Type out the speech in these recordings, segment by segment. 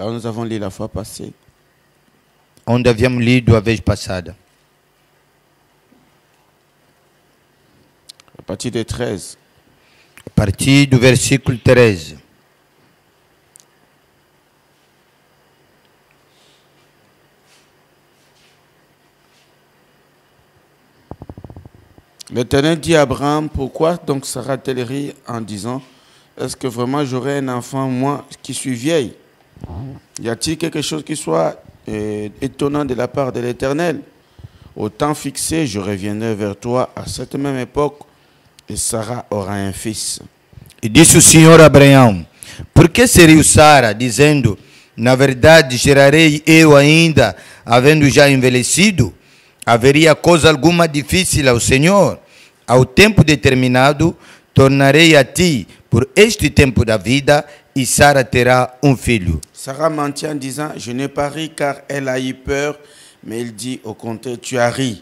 Là où nous avons lu la fois passée. Onde havíamos lido a vez passada. À partir de 13. A partir do versículo 13. L'Éternel dit à Abraham, pourquoi donc Sarah a-t-elle ri en disant, est-ce que vraiment j'aurai un enfant, moi, qui suis vieille? Y a-t-il quelque chose qui soit étonnant de la part de l'Éternel? Au temps fixé, je reviendrai vers toi à cette même époque e Sarah aura um filho. E disse o Senhor a Abraão, por que seria Sara, dizendo, na verdade gerarei eu ainda, havendo já envelhecido? Haveria coisa alguma difícil ao Senhor? Ao tempo determinado, tornarei a ti por este tempo da vida, e Sara terá um filho. Sarah mentit en disant, je n'ai pas ri car elle a eu peur, mais il dit, au contraire, tu as ri.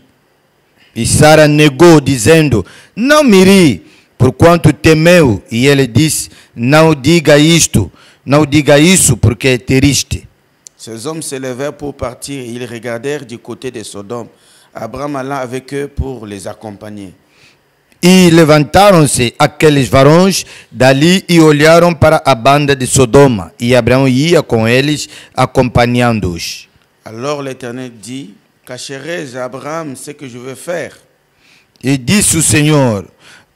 E Sara negou, dizendo, não me ri, porquanto temeu. E ele disse, não diga isto, não diga isso, porque te riste. Ces hommes se levèrent pour partir et ils regardèrent du côté de Sodome. Abraham alla avec eux pour les accompagner. E levantaram-se aqueles varões dali e olharam para a banda de Sodoma. E Abraão ia com eles, acompanhando-os. Alors l'Éternel dit, cacherai-je à Abraham ce que je veux faire? E disse o Senhor,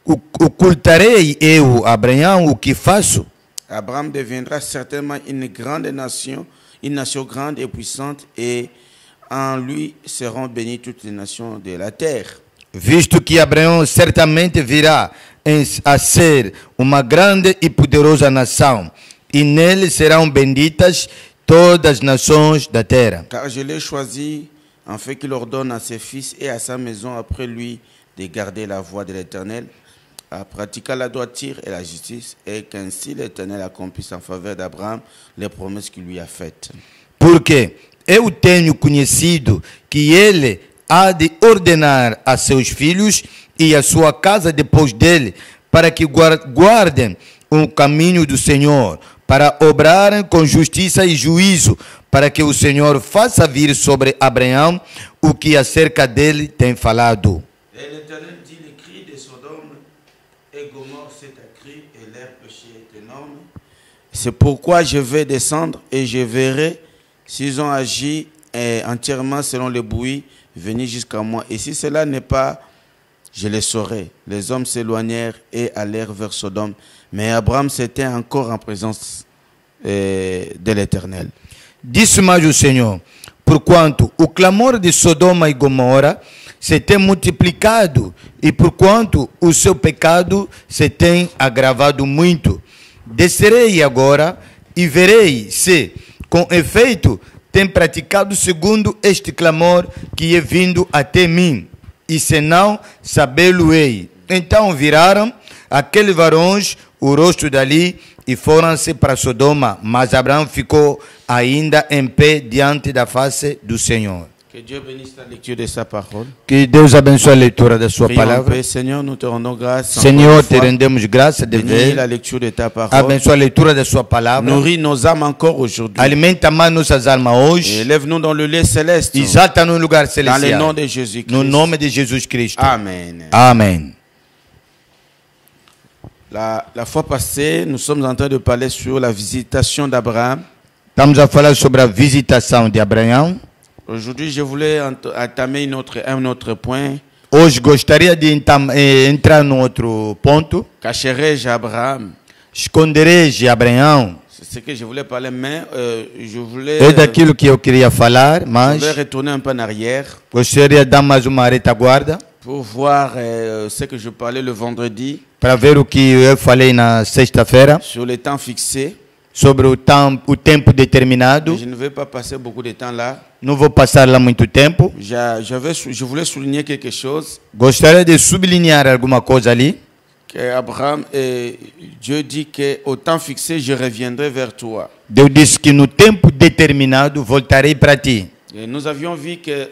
ocultarei eu a Abraão o que faço? Abraham deviendra certainement une nation grande et puissante, et en lui seront bénies toutes les nations de la terre. Visto que Abraão certamente virá a ser uma grande e poderosa nação, e nele serão benditas todas as nações da terra. Car je l'ai choisi, en fait qu'il ordonne à ses fils et à sa maison après lui de garder la voie de l'Éternel, à pratiquer la droiture et la justice, et qu'ainsi l'Éternel accomplisse en faveur d'Abraham les promesses qu'il lui a faites. Porque eu tenho conhecido que ele há de ordenar a seus filhos e a sua casa depois dele, para que guardem o caminho do Senhor, para obrarem com justiça e juízo, para que o Senhor faça vir sobre Abraão o que acerca dele tem falado. Et l'Éternel dit, les cris de Sodome et Gomorrhe s'est accru et leur péché est énorme. C'est pourquoi je vais descendre et je verrai s'ils ont agi entièrement selon le bruit venu jusqu'à moi. Et si cela n'est pas, je le saurai. Les hommes s'éloignèrent et allèrent vers Sodome. Mais Abraham s'était encore en présence de l'Éternel. Disse mais o Senhor, porquanto o clamor de Sodoma e Gomorra se tem multiplicado, e porquanto o seu pecado se tem agravado muito, descerei agora e verei se, com efeito, tem praticado segundo este clamor que é vindo até mim, e se não, sabê-lo-ei. Então viraram aqueles varões o rosto dali e foram-se para Sodoma, mas Abraão ficou ainda em pé diante da face do Senhor. Que Dieu bénisse la lecture de sa parole. Que Deus abençoe a leitura da sua palavra. Seigneur, nous te rendons grâce. Senhor, te rendemos graça de ver. La lecture de ta parole. Abençoe a leitura da sua palavra. Nourris nos âmes encore aujourd'hui. Alimenta mais nossas almas hoje. Élève-nous dans le lieu céleste. Exalta no lugar celestial. Dans le nom de Jésus-Christ. No nome de Jesus Cristo. Amen. Amen. La fois passée, nous sommes en train de parler sur la visitation d'Abraham. Estamos a falar sobre a visitação de Abraão. Aujourd'hui, je voulais entamer un autre point. Hoje gostaria de entrar num outro ponto. Cacherai-je Abraham? Esconderei-je Abraão? C'est ce que je voulais parler, mais je voulais... É daquilo que eu queria falar, mas... Je voulais retourner un peu en arrière. Gostaria de dar mais uma retaguarda. Pour voir ce que je parlais le vendredi. Para ver o que eu falei na sexta-feira. Sur le temps fixé. Sobre o tempo determinado. Je ne vais pas passer beaucoup de temps là. Não vou passar lá muito tempo. Je voulais souligner quelque chose. Gostaria de sublinhar alguma coisa ali. Que Abraham, Dieu dit que au temps fixé je reviendrai vers toi. Deus disse que no tempo determinado voltarei para ti. Et nous avions vu que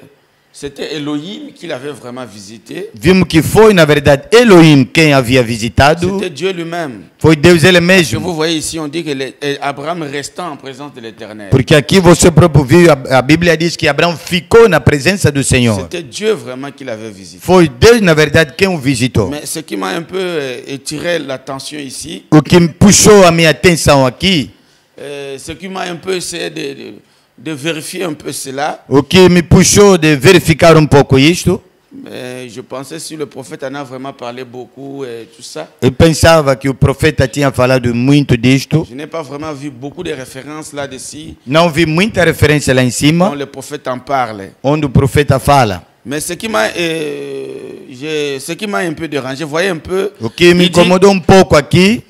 C'était Elohim qui l'avait vraiment visité. Vimos que foi, na verdade, Elohim quem havia visitado. C'était Dieu lui-même. Foi Deus ele Que mesmo. vous voyez ici, on dit que Abraham restant en présence de l'Éternel. Porque aqui você próprio viu, a Bíblia diz que Abraão ficou na presença do Senhor. C'était Dieu vraiment qui l'avait visité. Foi Deus, na verdade, quem o visitou. Mais ce qui m'a un peu étiré l'attention ici, O que puxou a minha atenção aqui, ce qui m'a un peu essayé de vérifier un peu cela, o que me puxou de verificar pouco isto, je pensais si le prophète en a vraiment parlé beaucoup et tout ça. eu pensava que o profeta tinha falado muito disto. Je n'ai pas vraiment vu beaucoup de références là-dessus, Não vi muita referência lá em dont cima, le prophète en parle. onde o profeta fala. Mais ce qui m'a un peu dérangé, voyez un peu, O que me il dit, incomodou pouco aqui,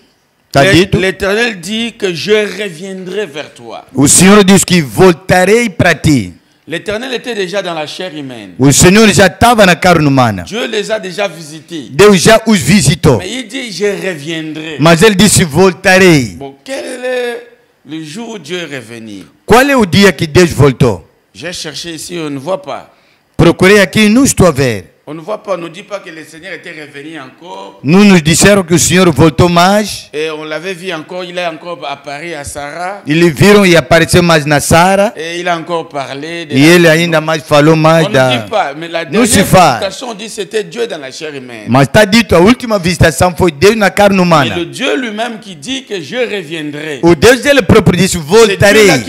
está dito, l'Éternel dit que je reviendrai vers toi. o Senhor diz que voltarei para ti. L'Éternel était déjà dans la chair humaine. O Senhor já estava na carne humana. Dieu les a déjà visités. Deus já os visitou. Mais il dit, je reviendrai. Mas ele disse, voltarei. Bon, quel est le jour où Dieu est revenu? Qual é o dia que Deus voltou? J'ai cherché ici, on ne voit pas. Procurei aqui e não estou a ver. On ne voit pas, on ne dit pas que le Seigneur était revenu encore. Não nos disseram que o Senhor voltou mais. Et on l'avait vu encore, il est encore apparu à Sarah. Eles viram e apareceu mais na Sara. Et il a encore parlé. De E ele ainda mais falou mais on ne da... dit pas, mais la Não dernière se faz. visitation, on dit c'était Dieu dans la chair humaine. Mas está dito, a última visitação foi Deus na carne Et humana. le Dieu lui-même qui dit que je reviendrai. O Deus dele próprio disse, C'est Dieu-là qui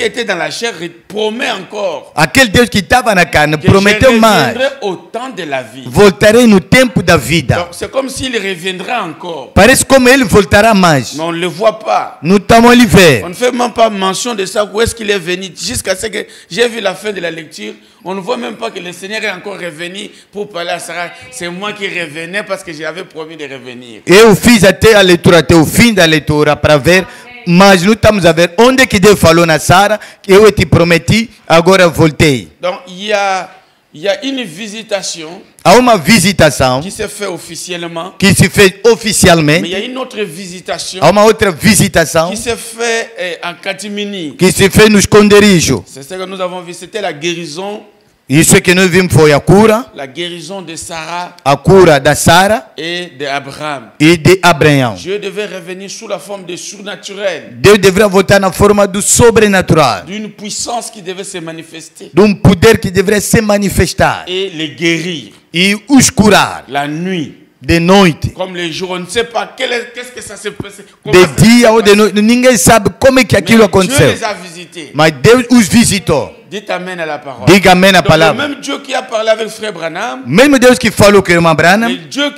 voltarei. était dans la chair, il promet encore Aquele Deus que estava na carne que je prometeu mais. reviendrai au temps de la vie. Voltarei no tempo da vida. Donc c'est comme s'il reviendra encore. Parece como ele voltará mais. Mais on ne le voit pas. Não estamos ali On ver. ne fait même pas mention de ça, où est-ce qu'il est venu. Jusqu'à ce que j'ai vu la fin de la lecture, on ne voit même pas que le Seigneur est encore revenu pour parler à Sarah. C'est moi qui revenais parce que j'avais promis de revenir. Eu fiz até a leitura, até o fim da leitura, para ver, mas não estamos a ver onde que Deus falou na Sara, que eu te prometi, agora voltei. Donc il y a une visitation Há uma visitação qui s'est faite officiellement, que se fez mais il y oficialmente, a une autre visitation há uma outra visitação qui s'est faite en catimini. que se fez no esconderijo. C'est ce que nous avons vu, c'était la guérison Isso que nós vimos foi la guérison de Sarah a cura da Sara et d'Abraham. e de Abraão. Dieu devait revenir sous la forme de surnaturel, Deus deveria voltar na forma do sobrenatural, d'une puissance qui devait se manifester de poder que deveria se manifestar et les guérir e os curar la nuit, de noite, comme les jours. On ne sait pas qu'est-ce que ça s'est passé. de dia ou de noite. Ninguém sabe como é que aquilo Dieu aconteceu. les a visités. Mas Deus os visitou. Dites amen à la parole. Diga amém na Donc, le palavra. même Dieu qui a parlé avec frère Branham, Mesmo Deus que falou com o irmão Branham, le Dieu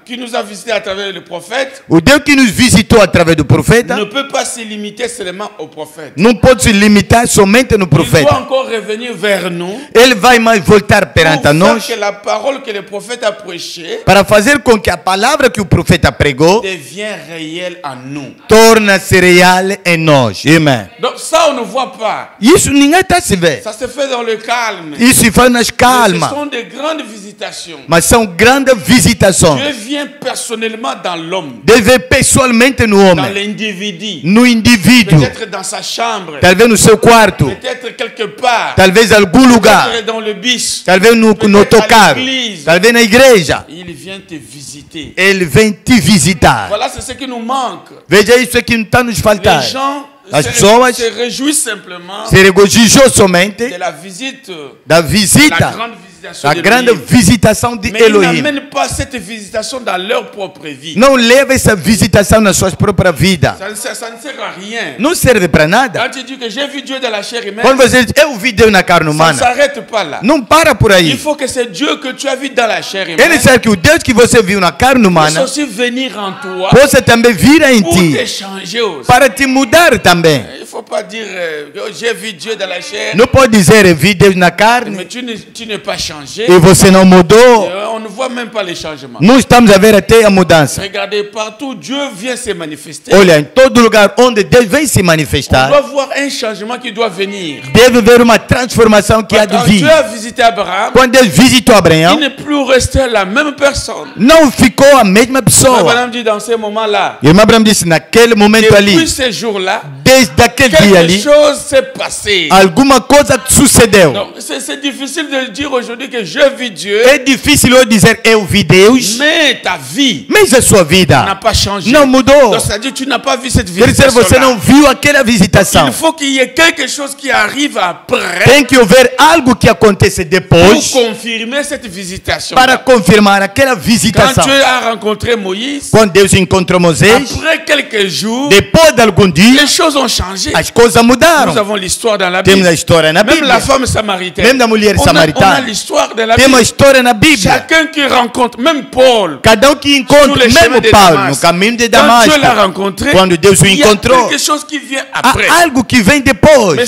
qui nous a visités à travers le prophète, o Deus que nos visitou através do profeta, ne peut pas se limiter seulement au prophète. não pode se limitar somente no Il doit profeta. encore revenir vers nous Ele vai mais voltar pour perante a faire nós que la parole que le prophète a prêchée para fazer com que a palavra que o profeta pregou devienne réelle en nous. torne-se real em nós. Amém. Donc ça, on ne voit pas. Isso ninguém está se vendo. Ça se fait dans le calme. Isso se faz nas Mais ce calmas. sont de grandes visitations. Mas são grandes visitações. Dieu vient personnellement dans l'homme, Deus vê pessoalmente no dans homem, l'individu. no indivíduo, Peut-être dans sa chambre, talvez no seu quarto, peut-être quelque part, talvez em algum lugar, peut-être dans le bus. talvez no autocarro, talvez na igreja. Il vient te visiter. Ele vem te visitar. Voilà, c'est ce qui nous manque. Veja isso que não está nos faltar. Les gens As pessoas se réjouissent simplement se regozijou somente de la visite, da la visita, grande visitation a de grande l'Élohim. visitação de Mais ils Elohim. n'amènent pas cette visitation dans leur propre vie. Não leva essa visitação nas suas próprias vidas. Ça ne sert à rien. Não serve para nada. Quand tu dis que j'ai vu Dieu dans la chair humaine, Quando você diz, eu vi Deus na carne ça ne humana, s'arrête pas là. não para por Il aí. faut que c'est Dieu que tu as vu dans la chair Ele humaine sabe que o Deus que você viu na carne puisse humana aussi venir en toi possa também vir em pour ti, te changer aussi. para te mudar também. Il ne faut pas dire que j'ai vu Dieu dans la chair, Não pode dizer, eu vi Deus na carne mais tu n'es pas changé. e você não mudou. On ne voit même pas les changements. Não estamos a ver até a mudança. Regardez, partout, Dieu vient se manifester. Olha, em todo lugar onde Deus vem se On manifestar, doit voir un changement qui doit venir. deve haver uma transformação que há de Quand vir. Dieu a visité Abraham, Quando Deus visitou il Abraão, n'est plus resté la même personne. não ficou a mesma pessoa. Abraham dit dans ce moment-là, E o irmão Abraão disse, naquele momento ali, depuis ce jour-là, desde aquele dia ali, quelque chose s'est passé. alguma coisa sucedeu. Donc, c'est difficile de dire aujourd'hui que je vis Dieu, É difícil eu dizer eu vi Deus, mais ta vie mas a sua n'a vida pas changé. não mudou. Donc, c'est-à-dire que tu n'as pas vu cette Quer dizer, você não visitation. viu aquela visitação. Il faut qu'il y ait quelque chose qui arrive après Tem que haver algo que acontece pour depois confirmer cette visitation. para confirmar aquela Quand visitação. Dieu a rencontré Moïse, Quando Deus encontrou Moisés, après quelques jours, depois de algum dia, les choses ont changé. as coisas mudaram. Nous avons l'histoire dans la Temos Bible. a história na Même la Bíblia. femme samaritaine. Même la mulher On a samaritana. l'histoire de la Temos a Bible. história na Bíblia. Chacun qui rencontre, même Paul, Cada que sur encontra, les chemins mesmo de Paulo, Damas, no caminho de quand Damasco, Dieu l'a rencontré, quando Deus o il y a encontrou, quelque chose qui vient après. há algo que vem depois. Mais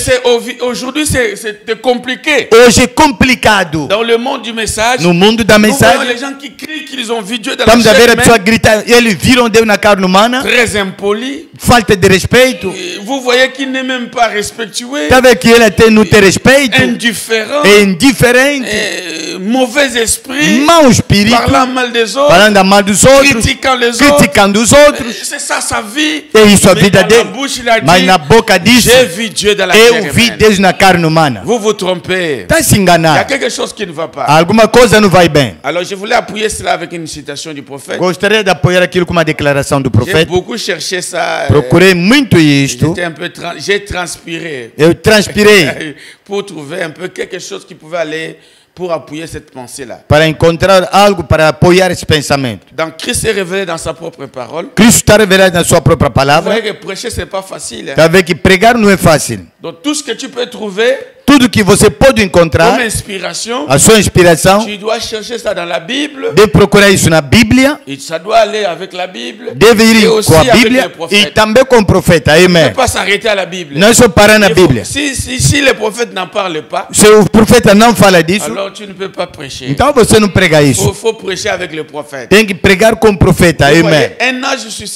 aujourd'hui, c'est compliqué. Hoje é complicado. Dans le monde du message, No mundo da nous voyons mensagem, les gens qui crient qu'ils ont vu Dieu dans la estamos a ver a chair pessoa humaine, gritar, eles viram Deus na carne humana, très impolis. falta de respeito. Et vous voyez qu'il n'est même pas respectueux, Está vendo que ele até não tem respeito, indifférent, é indiferente, mauvais esprit, mau espírito, parlant mal des autres, falando mal dos outros, critiquant les autres. criticando os outros. C'est ça sa vie. É isso a Mais vida dans la dele. bouche, il a Mas dit, na boca disse, j'ai vu Dieu dans la chair eu vi humaine. Deus na carne humana. Vous vous trompez. Está se Il y a enganar. quelque chose qui ne va pas. Alguma coisa não vai bem. Alors je voulais appuyer cela avec une citation du prophète. Gostaria de apoiar aquilo com uma declaração do J'ai profeta. beaucoup cherché ça. Procurei muito isto. J'étais un peu j'ai transpiré Eu transpirei pour trouver un peu quelque chose qui pouvait aller pour appuyer cette pensée-là. para encontrar algo para apoiar esse pensamento. Donc Christ est révélé dans sa propre parole. Cristo está revelado na sua própria Vous palavra. voyez que prêcher c'est pas facile. Hein? Está vendo que pregar não é fácil. Donc tout ce que tu peux trouver Tudo que você pode comme encontrar, inspiration, a sua inspiração, tu dois chercher ça dans la Bible. deve procurar isso na Bíblia, Et ça doit aller avec la Bible. deve Et ir aussi com a avec les Bíblia e prophètes. também com o profeta. Ne Amém. pas s'arrêter à la Bible. Não é só parar na Il faut- Bíblia. si les prophètes n'en parlent pas, Se o profeta não fala disso, alors tu ne peux pas prêcher. então você não prega Il isso. faut prêcher avec le prophète. Tem que pregar com o profeta. Vous Amém. voyez, un âge sur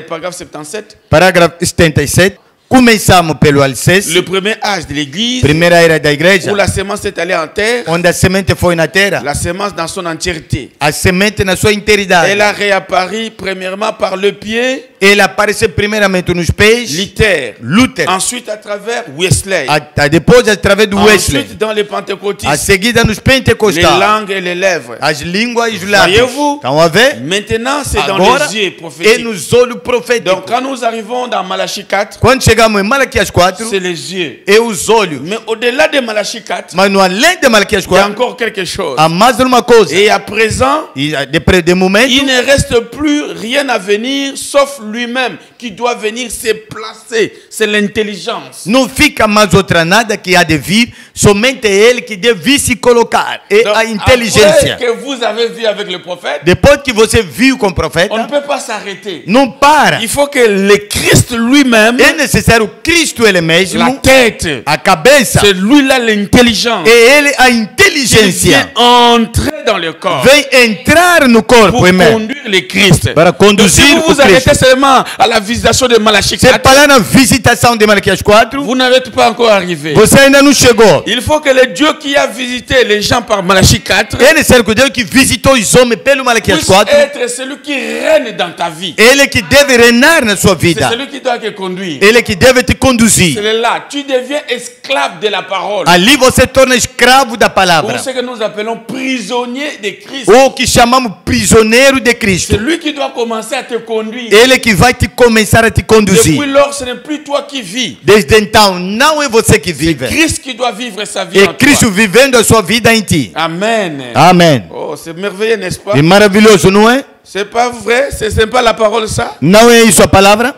paragraphe 77, Parágrafo 77. Começamos pelo alicerce, le premier âge de l'église, primeira era da igreja, où la sémence est allée en terre, onde a semente foi na terra, la sémence dans son entièreté. a semente na sua integridade. Elle a réapparu premièrement par le pied, Ele apareceu primeiramente nos pés, Luther, Luther, ensuite à travers Wesley, depois através do Wesley, ensuite dans les a pentecôtistes, seguida nos les pentecostais, langues et les lèvres. as línguas e os lábios. Voyez-vous? Estão a ver? Maintenant, c'est dans Agora les yeux é prophétiques. nos olhos proféticos. Donc, quand nous arrivons dans Malachie 4, Quando chegamos em Malaquias 4, c'est les yeux. é os olhos. Mais au-delà de Malachie 4, Mas no além de Malaquias il y a 4, encore quelque chose. há mais uma coisa. Et à présent, E de momento, il ne reste plus rien à venir sauf lui-même qui doit venir se placer. C'est l'intelligence. não fica mais outra nada que há de vir, somente ele que deve vir se colocar. É Donc, a inteligência. après que vous avez vu avec le prophète, Depois que você viu com o on ne profeta, peut pas s'arrêter. não para. Il faut que le Christ lui-même, É necessário Cristo ele la mesmo, tête, a cabeça, c'est lui-là l'intelligence. é ele a Il vient inteligência. entrer dans le corps Vem entrar no corpo, pour amém. conduire le Christ. Para Donc, conduzir si vous o vous arrêtez Cristo. seulement à la visitation de Malachie Você 4, para na visitação de Malaquias 4, vous n'êtes pas encore arrivé. você ainda não chegou. Il faut que le Dieu qui a visité les gens par Malachie 4 É necessário que o Deus que visitou os homens pelo Malaquias puisse 4, être celui qui règne dans ta vie. ele que deve reinar na sua C'est vida. celui qui doit te conduire. Ele que deve te conduzir. C'est là. Tu deviens esclave de la parole. Ali você torna escravo da Ou palavra. ce que nous appelons prisonnier de Christ. Ou que chamamos prisioneiro de Cristo. C'est lui qui doit commencer à te conduire. Ele que vai te começar a te conduzir. Depuis lors, ce n'est plus toi qui vis. Desde então, não é você que vive. Christ qui doit vivre sa vie É en Cristo toi. vivendo a sua vida em ti. Amen. Amém. Oh, c'est merveilleux, n'est-ce pas? É maravilhoso, não é? C'est pas vrai? C'est pas la parole ça? Não é isso a palavra?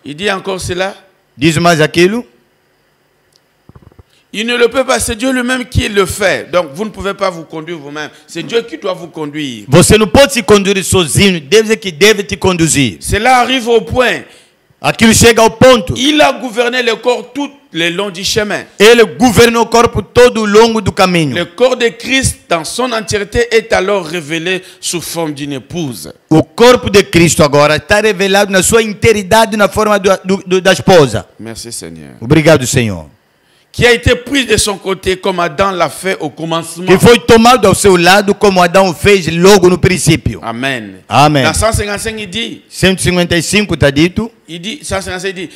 Il dit encore cela. Diz mais aquilo. Il ne le peut pas, c'est Dieu lui-même qui le fait. Donc vous ne pouvez pas vous conduire vous-même. C'est Dieu qui doit vous conduire. Você não pode se conduzir sozinho. Deus é que deve te conduzir. Cela arrive au point. Aquilo chega ao ponto. Il a gouverné le corps tout le long du chemin. Ele governa o corpo todo ao longo do caminho. Le corps de Christ dans son entièreté est alors révélé sous forme d'une épouse. O corpo de Cristo agora está revelado na sua integridade na forma da esposa. Merci Seigneur. Obrigado, Senhor. qui a été prise de son côté comme Adam l'a fait au commencement. que foi tomado ao seu lado como Adão fez logo no princípio. Amen. Amen. Dans 155, il dit, 155 está dito. 155, il dit,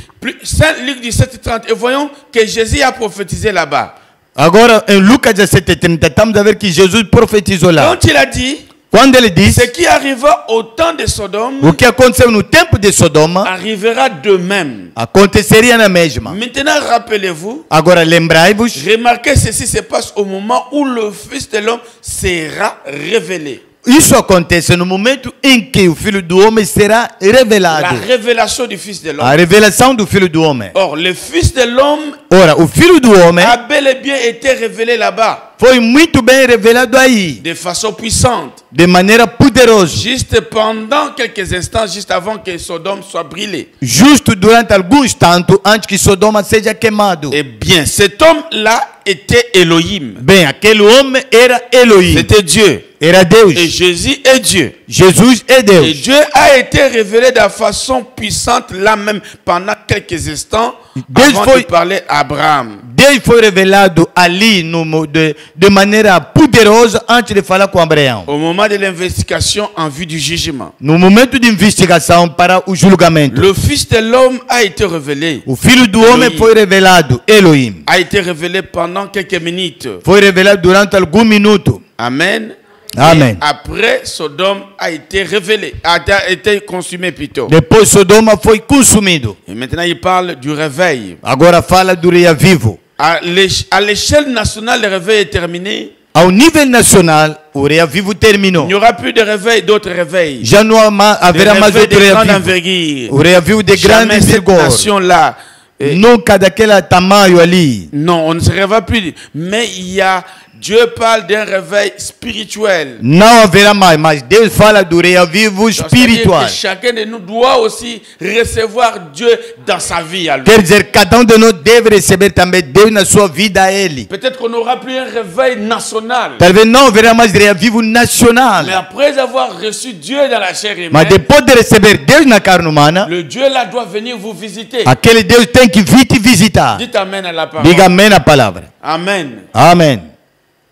Saint Luc 17:30, et voyons que Jésus a prophétisé là-bas. Agora em Lucas 17:30 estamos a ver que Jesus profetizou lá. Quand il a dit, Quando ele diz ce qui arriva au temps de Sodome o que aconteceu no tempo de Sodoma arrivera de même. aconteceria na mesma. Maintenant, rappelez-vous, Agora lembrai-vos, remarquez ceci se passe au moment où le Fils de l'homme sera révélé. isso acontece no momento em que o Filho do Homem será La revelado. révélation du Fils de A l'homme. revelação do Filho do Homem. Or, le Fils de l'homme Ora, o Filho do Homem a bel et bien été révélé là-bas, foi muito bem revelado aí, de façon puissante, de maneira poderosa, juste pendant quelques instants, juste avant que Sodome soit brûlé. justo durante alguns tanto antes que Sodoma seja queimado. Eh bien, cet homme-là était Elohim. Bem, aquele homem era Elohim, C'était Dieu. era Deus. Et Jésus est Dieu. Jesus é Et Deus. Dieu a été révélé de façon puissante là même pendant quelques instants Deus avant foi- de parler à Abraham. Deus foi revelado ali de maneira poderosa antes de falar com Abraão. Au moment de l'investigation en vue du jugement. No momento de investigação para o julgamento, Le Fils de l'homme a été révélé. o Filho do Homem Elohim. foi revelado, Elohim. A été révélé pendant quelques minutes. Foi revelado durante algum minuto. Amen. Amen. Et après, Sodome a été révélé, a été consumé plutôt. Depois Sodoma foi consumido. Et maintenant, il parle du réveil. Agora fala do reavivo. À l'échelle nationale, le réveil est terminé. Ao nível nacional, o reavivo Il terminou. n'y aura plus de réveil, d'autres réveils. Já não haverá Des mais réveils outro de grande reavivo. envergure. O reavivo de grande Jamais cette vigor. nation-là. Nunca daquele tamanho ali. Non, on ne se réveille plus. Mais il y a, Dieu parle d'un réveil spirituel. Não haverá mais, mas Deus fala do reavivo Donc, c'est-à-dire espiritual. que chacun de nous doit aussi recevoir Dieu dans sa vie à lui. Quer dizer, cada de nós deve receber também Deus na sua vida a Ele. Peut-être qu'on n'aura plus un réveil national. Talvez não haverá mais reavivo Mais nacional. après avoir reçu Dieu dans la chair Mas humaine, depois de receber Deus na carne humana, le Dieu là doit venir vous visiter. aquele Deus tem que vir te visitar. Dites Amen à la parole. Diga amém na palavra. Amen. Amém.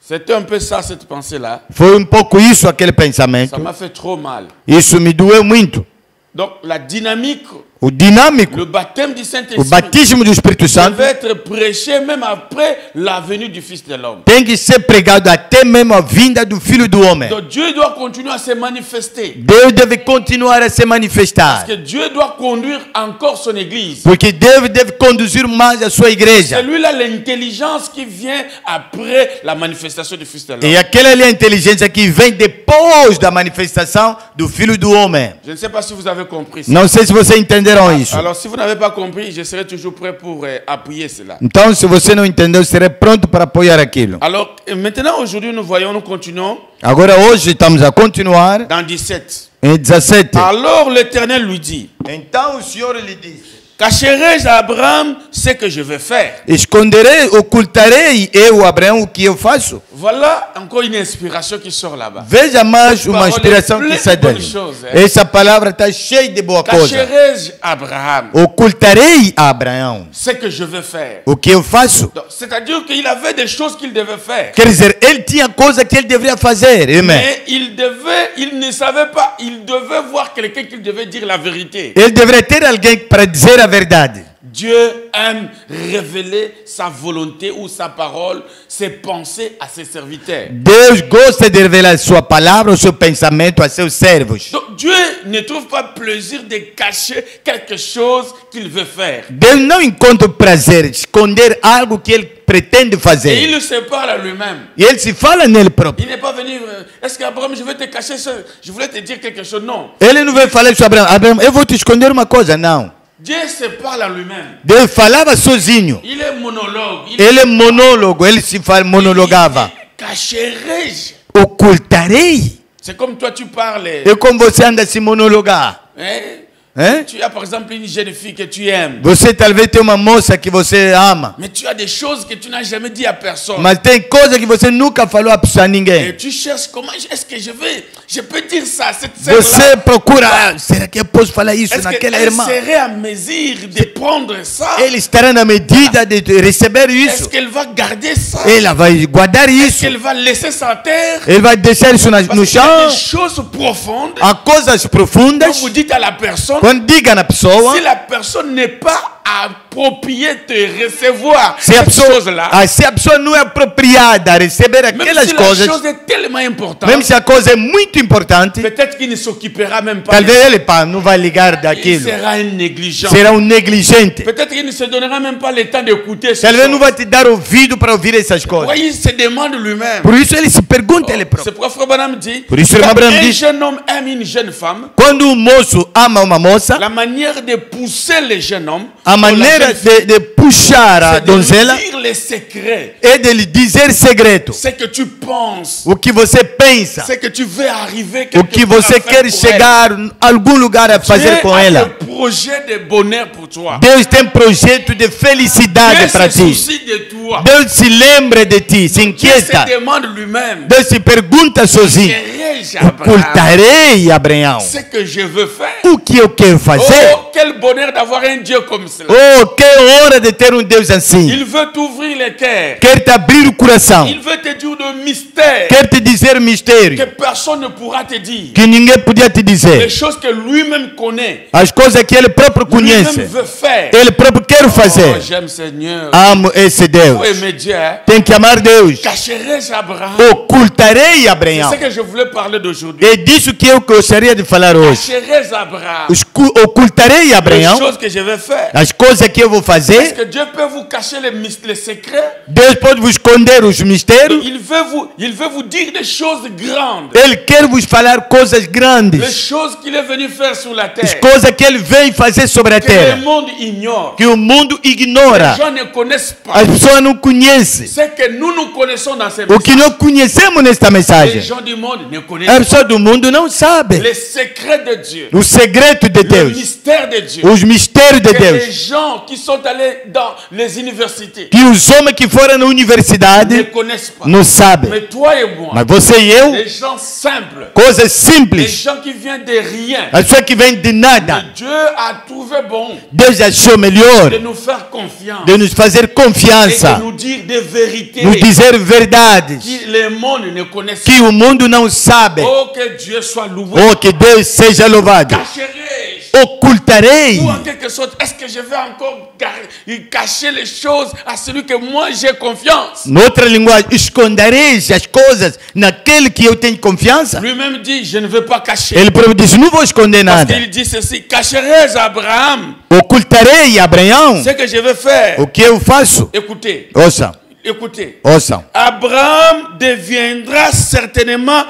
C'était un peu ça, cette pensée-là. Foi pouco isso aquele Ça pensamento. m'a fait trop mal. Isso me doeu muito. Donc, la dynamique, O dinâmico, le baptême du o Saint-Esprit batismo do Espírito Santo devait être prêché même après la venue du Fils de l'homme. tem que ser pregado até mesmo a vinda do Filho do Homem. Donc, Dieu doit continuer à se manifester. Deus deve continuar a se Parce manifestar. que Dieu doit conduire encore son Église. Porque Deus deve conduzir mais a sua igreja. C'est lui-là l'intelligence qui vient après la manifestation du Fils de l'homme. E aquela ali é a inteligência que vem depois da manifestação do Filho do Homem. Je ne sais pas si vous avez compris ça. Não sei se vocês entenderam isso. Alors, si vous n'avez pas compris, je serai toujours prêt pour appuyer cela. Então, se você não entendeu, serei pronto para apoiar aquilo. Alors, maintenant, aujourd'hui, nous continuons Agora, hoje, estamos a continuar dans 17. em 17. Alors, l'Éternel lui dit, Então o Senhor lhe disse: cacherai-je à Abraham ce que je vais faire? Esconderei, ocultarei eu, Abraão, o que eu faço? Voilà encore une inspiration qui sort là-bas. Veja mais Cette uma parole inspiração est pleine que sai de bonnes dele. choses, hein. Essa palavra está cheia de boa coisa. Cacherai-je à Abraham Ocultarei a Abraão ce que je vais faire? o que eu faço. Donc, c'est-à-dire qu'il avait des choses qu'il devait faire. Quer dizer, ele tinha coisa que ele deveria fazer. Amém. Mais il ne savait pas, il devait voir quelqu'un qui devait dire la vérité. Ele deveria ter alguém para dizer a verdade. Dieu aime révéler sa volonté ou sa parole, ses pensées à ses serviteurs. Deus gosta de revelar sua palavra, o seu pensamento a seus servos. Donc Dieu ne trouve pas plaisir de cacher quelque chose qu'il veut faire. Deus não encontra prazer de esconder algo que ele pretende Et fazer. il se parle à lui-même. E ele se fala nele próprio. Il n'est pas venu, est-ce qu'Abraham, je vais te cacher ça? Je voulais te dire quelque chose. Non. Ele não veio falar sobre Abraão. Abraão, eu vou te esconder uma coisa. Não. Dieu se parle à lui-même. Deus falava sozinho. Il est monologue. Ele é monólogo. Ele se monologava. Cacherai-je? Ocultarei. C'est comme toi tu parles. É como você anda a se monologar. Hein? Hein? Tu as par exemple une jeune fille que tu aimes. Você talvez tenha uma moça que você ama. Mais tu as des choses que tu n'as jamais dit à personne. Mas tem coisa que você nunca falou a pessoa a ninguém. Et tu cherches comment est-ce que je peux dire ça à cette sœur-là. Você procura, será que eu posso falar isso Est-ce naquela qu'elle irmã? serait à mesure de prendre ça? Ele estará na medida de receber Est-ce isso. qu'elle va garder ça? Ela vai guardar Est-ce isso. qu'elle va laisser sa terre? Ele vai deixar isso Parce no qu'il y a chão. des choses profondes. Há coisas Quand profundas. vous dites à la personne, Quando diga na pessoa, si la personne n'est pas appropriée de recevoir se a cette pessoa, chose-là, se a pessoa não é apropriada a receber même aquelas si la coisas, chose est tellement importante, mesmo se a coisa é muito importante, peut-être qu'il ne s'occupera même pas. talvez ele não vai ligar Il daquilo. sera un négligent. Será negligente. Peut-être qu'il ne se donnera même pas le temps d'écouter ce Talvez não choses. vai te dar ouvido para ouvir essas coisas. Voyez, il se demande lui-même. Por isso ele se pergunta ele próprio. C'est pourquoi Frère Branham dit, Por isso, quand Irmã Branham un diz- jeune homme aime une jeune femme, Quando moço ama uma moça, la manière de pousser le jeune homme, a ou la maneira jeune fille, de puxar a c'est de lui donzela dire les secrets, é de lhe dizer segredo. ce que tu penses, O que você pensa, ce que tu veux arriver o quelque que part à você faire quer pour chegar a algum lugar a elle. fazer Dieu com a ela. des projets de bonheur pour toi. Deus tem projeto de felicidade Dieu para se ti. soucie de toi. Deus se lembra de ti, se Dieu inquieta. se demande lui-même, Deus se pergunta sozinho: Cacherai-je Abraham ocultarei, Abraão, ce que je veux faire? o que eu quero fazer? Oh, quel bonheur d'avoir un Dieu comme cela. Oh, que hora de ter Deus assim. Il veut t'ouvrir les cœurs. Quer te abrir o coração. Il veut te dire de mystères Quer te dizer que mistério personne ne pourra te dire. que ninguém podia te Les dizer. choses que lui-même connaît, As coisas que ele próprio lui-même conhece. veut faire. Ele próprio quer Oh, fazer. j'aime Seigneur. Amo esse Deus. Faut aimer Dieu. Hein? Tem que amar Deus. Cacherai-je Abraham? Ocultarei, C'est Abraão. ce que je voulais parler d'aujourd'hui. É disso que eu gostaria de falar hoje. Cacherai-je Abraham? Ocultarei, Les Abraão, choses que je vais faire. as coisas que eu vou Est-ce fazer. que Dieu peut vous cacher les secrets? Deus pode vos esconder os mistérios. Il veut vous dire des choses grandes. Ele quer vos falar coisas Les grandes. choses qu'il est venu faire sur la As terre. coisas que ele vem fazer sobre a Que le terra. monde ignore. Que o mundo Les ignora. gens ne connaissent pas. As pessoas não conhecem. Ce que nous connaissons dans ces O que messages. nós conhecemos nesta Les mensagem. gens du monde ne As connaissent pas. pessoas do mundo não sabem. Les secrets de Dieu. O segredo de Le Deus. mystère de Dieu. Os mistérios de Que les Deus. gens qui sont allés dans les universités Que os homens que foram na ne universidade connaissent pas. não sabem. Mais toi et moi, Mas você e eu, les gens simples, coisas les simples. gens qui viennent de rien, As pessoas que vêm de nada. Dieu a trouvé bon Deus achou melhor de nous faire confiance de nos fazer et de confiança, nous dire des vérités nos dizer verdades que le monde ne connaît que pas. o mundo não sabe. Oh, que Dieu soit loué. Oh, que Deus seja louvado. Cacherai-je? Ocultarei. Ou en quelque sorte, est-ce que je vais encore cacher les choses à celui que moi j'ai confiance? Noutra linguagem, esconderei as coisas naquele que eu tenho confiança. Lui-même dit, je ne veux pas cacher. Ele próprio diz: não vou esconder Parce nada. qu'il dit ceci, cacherai-je Abraham Ocultarei, Abraão, ce que je vais faire? o que eu faço. Écoutez, Ouçam, écoutez. ouçam. Abraham deviendra certainement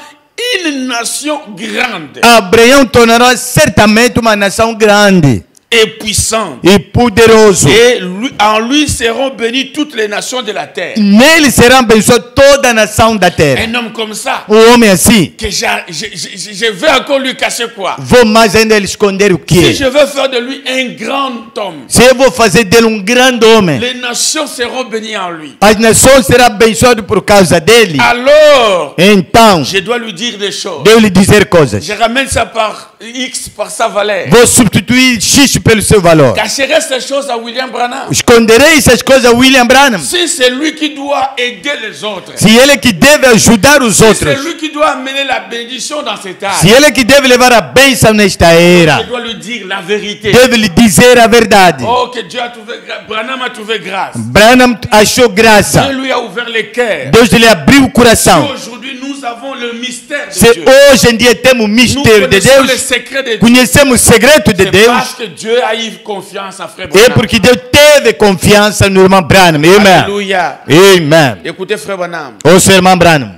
une nation grande Abraão tornará certamente uma nação grande et puissante. e poderoso. Et en lui seront bénies toutes les nations de la terre. Nele será abençoada toda a nação da terra. Un homme comme ça, Homem assim, que je vais encore lui cacher quoi? vou mais ainda ele esconder o Si que? je veux faire de lui un grand homme, Se eu vou fazer dele grande homem, les nations seront bénies en lui. as nações serão abençoadas por causa dele. Alors, Então, je dois lui dire des choses. Deus lhe dizer coisas. Je ramène ça par X, par sa valeur. Vou substituir X pelo seu valor. Cacherai ces choses à William Branham. Esconderei essas coisas a William Branham. Si c'est lui qui doit aider les autres, Se ele é que deve ajudar os si c'est outros. lui qui doit amener la bénédiction dans cet âge, Se ele é que deve levar a bênção nesta je era. dois lui dire la vérité. Deve lhe dizer a verdade. Oh, que Dieu a trouvé Branham a trouvé grâce. Branham achou graça. Dieu lui a ouvert les cœurs. Deus lhe abriu o Si coração. aujourd'hui nous avons le mystère de Se Dieu, hoje em dia temos o nous mistério de connaissons les Deus, secrets de Dieu, conhecemos o segredo de c'est Deus, parce que Dieu a eu confiance à frère é Branham. porque Deus teve confiança no irmão Branham. Amém. Alléluia. Amém. Écoutez frère Branham. Ouça, irmão Branham.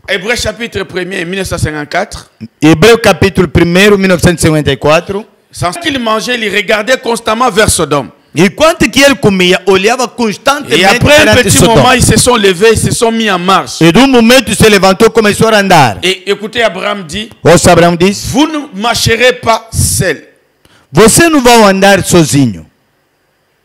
Hébreux chapitre 1er 1954. Hebreu capítulo 1, 1954. Sans qu'il mangeait, il regardait constamment vers Sodome. Enquanto que ele comia, olhava Et constantemente après un perante petit moment, Sodoma. ils se sont levés, ils se sont mis en marche. E de um momento se levantou e começou a andar. Et écoutez, Abraham dit, Ouça, Abraão diz: vous ne marcherez pas seul. Você não vai andar sozinho.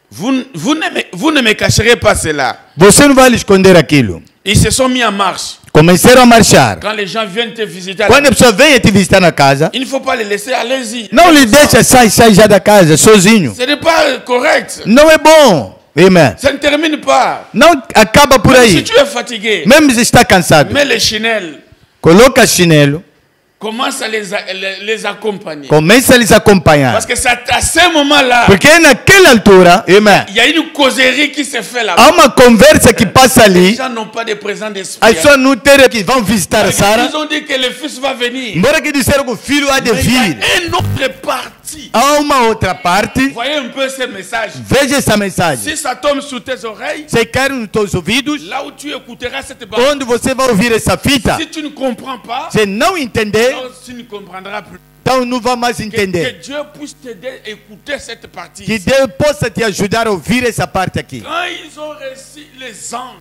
Vous ne me cacherez pas cela. Você não vai esconder aquilo. Ils se sont mis en marche. Começaram a marchar. Quand les gens viennent te visiter, Quando a pessoa vem te visitar na casa, il ne faut pas les laisser, allez-y. não lhe deixa sai já da casa, sozinho. Ce n'est pas correct. Não é bom. Amen. Ça ne termine pas. Não acaba por Même aí. si tu es fatigué, Mesmo se está cansado, mets les chinelles. coloca chinelo, Commence à les accompagner. começa a lhes acompanhar. Parce que c'est à ce moment-là, Porque naquela altura, amen, il y a une causerie qui se fait há là-bas. uma conversa que passa Les ali. gens n'ont pas de présent d'esprit. As pessoas não terem que vão visitar a Sara. Ils ont dit que le fils va venir. Embora que disseram que o filho há de Mais il y vir. a une autre partie. Há uma outra parte. Voyez un peu ce message. Veja essa mensagem. Si ça tombe sous tes oreilles, Se cai nos teus ouvidos, là où tu écouteras cette bande, onde você vai ouvir essa fita, si tu ne comprends pas, se não entender, alors tu ne comprendras plus. então não vai mais Que entender. Dieu puisse t'aider à écouter cette partie. Que Deus possa te ajudar a ouvir essa parte aqui. Quand ils ont reçu les anges,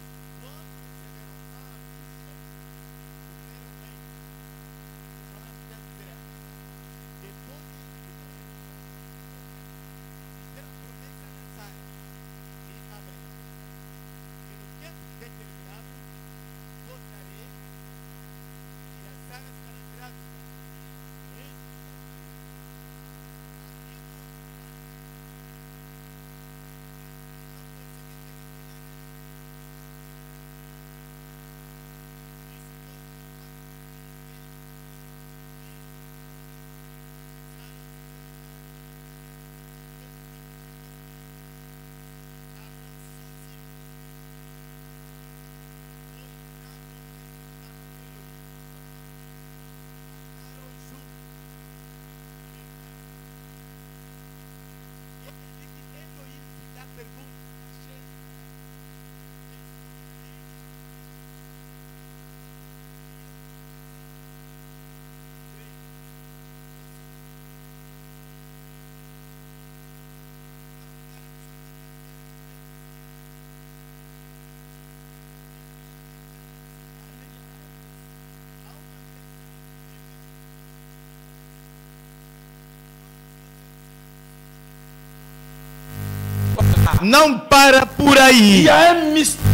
Não para por il aí. y a un mystère.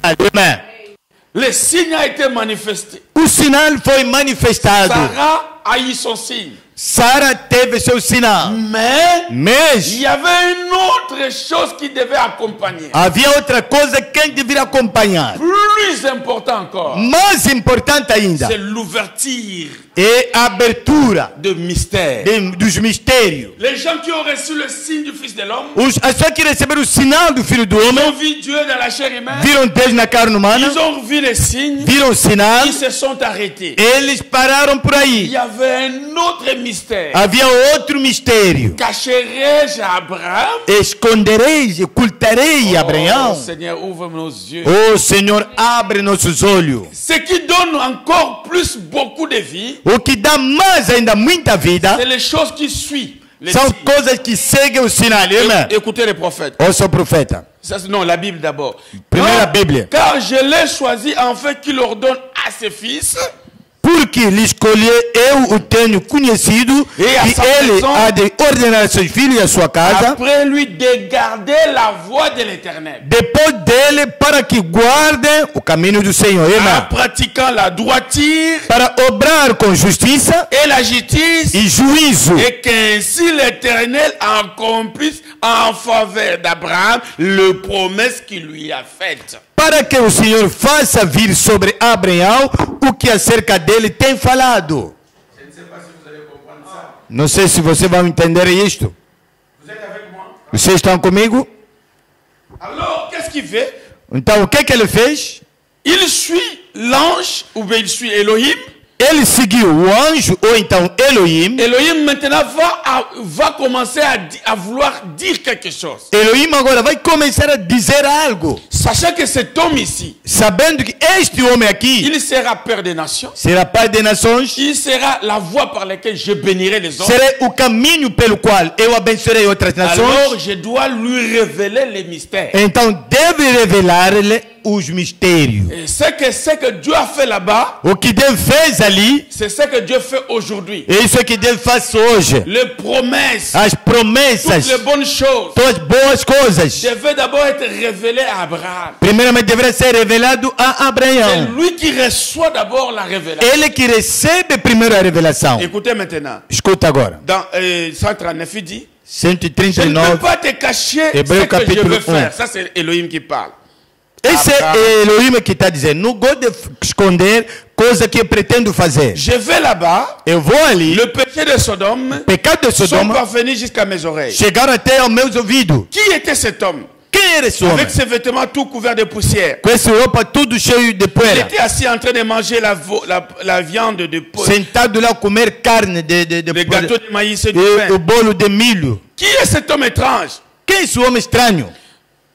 Amém. Le signe a été manifesté. O sinal foi manifestado. Sarah a eu son signe. Sara teve seu sinal. Mais il Mas y avait une autre chose qui devait accompagner. havia outra coisa que quem deveria acompanhar. Plus important encore, Mais importante ainda c'est l'ouverture é a abertura de mystère. dos mistérios. Les gens qui ont reçu le signe du Fils de l'homme As pessoas que receberam o sinal do Filho do ont Homem vu Dieu dans la chair humaine. viram Deus na carne humana, Ils ont vu les signes. viram o sinal, Ils se sont arrêtés. eles pararam por Il aí. y avait un autre mystère. Havia outro mistério. Cacherai-je à Abraham? Esconderei, ocultarei Oh, Abraão. Seigneur, ouvre nos yeux. Oh Senhor, abre nossos olhos. Ce qui donne encore plus beaucoup de vie, O que dá mais ainda muita vida c'est les choses qui suivent. Les são signes. coisas que seguem o sinal. Amém. Écoutez les prophètes. Ouça o profeta. Ça, non, la Bible d'abord. Primeira Bíblia. Car je l'ai choisi afin qu'il ordonne à ses fils Porque lhe escolher, eu o tenho conhecido, E a que sua ele maison, há de ordenar a seus filhos e a sua casa, après lui de garder la voie de l'éternel, depois dele, para que guardem o caminho do Senhor. en Amém. pratiquant la droiture Para obrar com justiça et la justice, e juízo, et qu'ainsi l'éternel accomplisse en faveur d'Abraham le promesse qu'il lui a faite. para que o Senhor faça vir sobre Abraão o que acerca dele tem falado. Je ne sais pas si vous allez comprendre ça. Não sei se você vai entender isto. Vous êtes avec moi? Vocês estão comigo? Alors, qu'est-ce qu'il fait? Então, o que ele fez? Il suit l'ange, ou bien il suit Elohim. Ele seguiu o anjo, ou então Elohim. Elohim maintenant va commencer à vouloir dire quelque chose. Elohim agora vai começar a dizer algo. Sachant que cet homme ici, Sabendo que este homem aqui il sera père des nations. será pai de nações, Il sera la voie par laquelle je bénirai les hommes. será o caminho pelo qual eu abençoarei outras Alors nações. je dois lui révéler les mystères. Então deve revelar-lhe os mistérios. Et ce que Dieu a fait là-bas, O que Deus fez ali, c'est ce que Dieu fait aujourd'hui. é isso que Deus faz hoje. Les promesses, As promessas, toutes les bonnes choses todas as boas coisas, devaient d'abord être révélées à Abraham. primeiramente deveria ser revelado a C'est Abraão. lui qui reçoit d'abord la révélation. Ele que recebe primeiro a revelação. Écoutez maintenant. Escuta agora. Dans 139, il dit, je ne peux 139. pas te cacher Hébreux ce que je capítulo veux 1. faire. Ça, c'est Elohim qui parle. Esse Abraão. é Elohim que está dizendo. Não gosto de esconder coisa que eu pretendo fazer. Je vais là-bas. Eu vou ali. Le péché de Sodome Pecado de sont Sodoma parvenus jusqu'à mes oreilles. chegaram até aos meus ouvidos. Qui était cet homme? Quem era esse homem? Avec ses vêtements tout couverts de poussière. Com esse roupa tudo cheio de Il poeira. était assis en train de manger la viande de peau, Sentado lá a comer carne de le gâteau de maïs et du o pain. bolo de milho. Qui est cet homme étrange? Quem é esse homem estranho?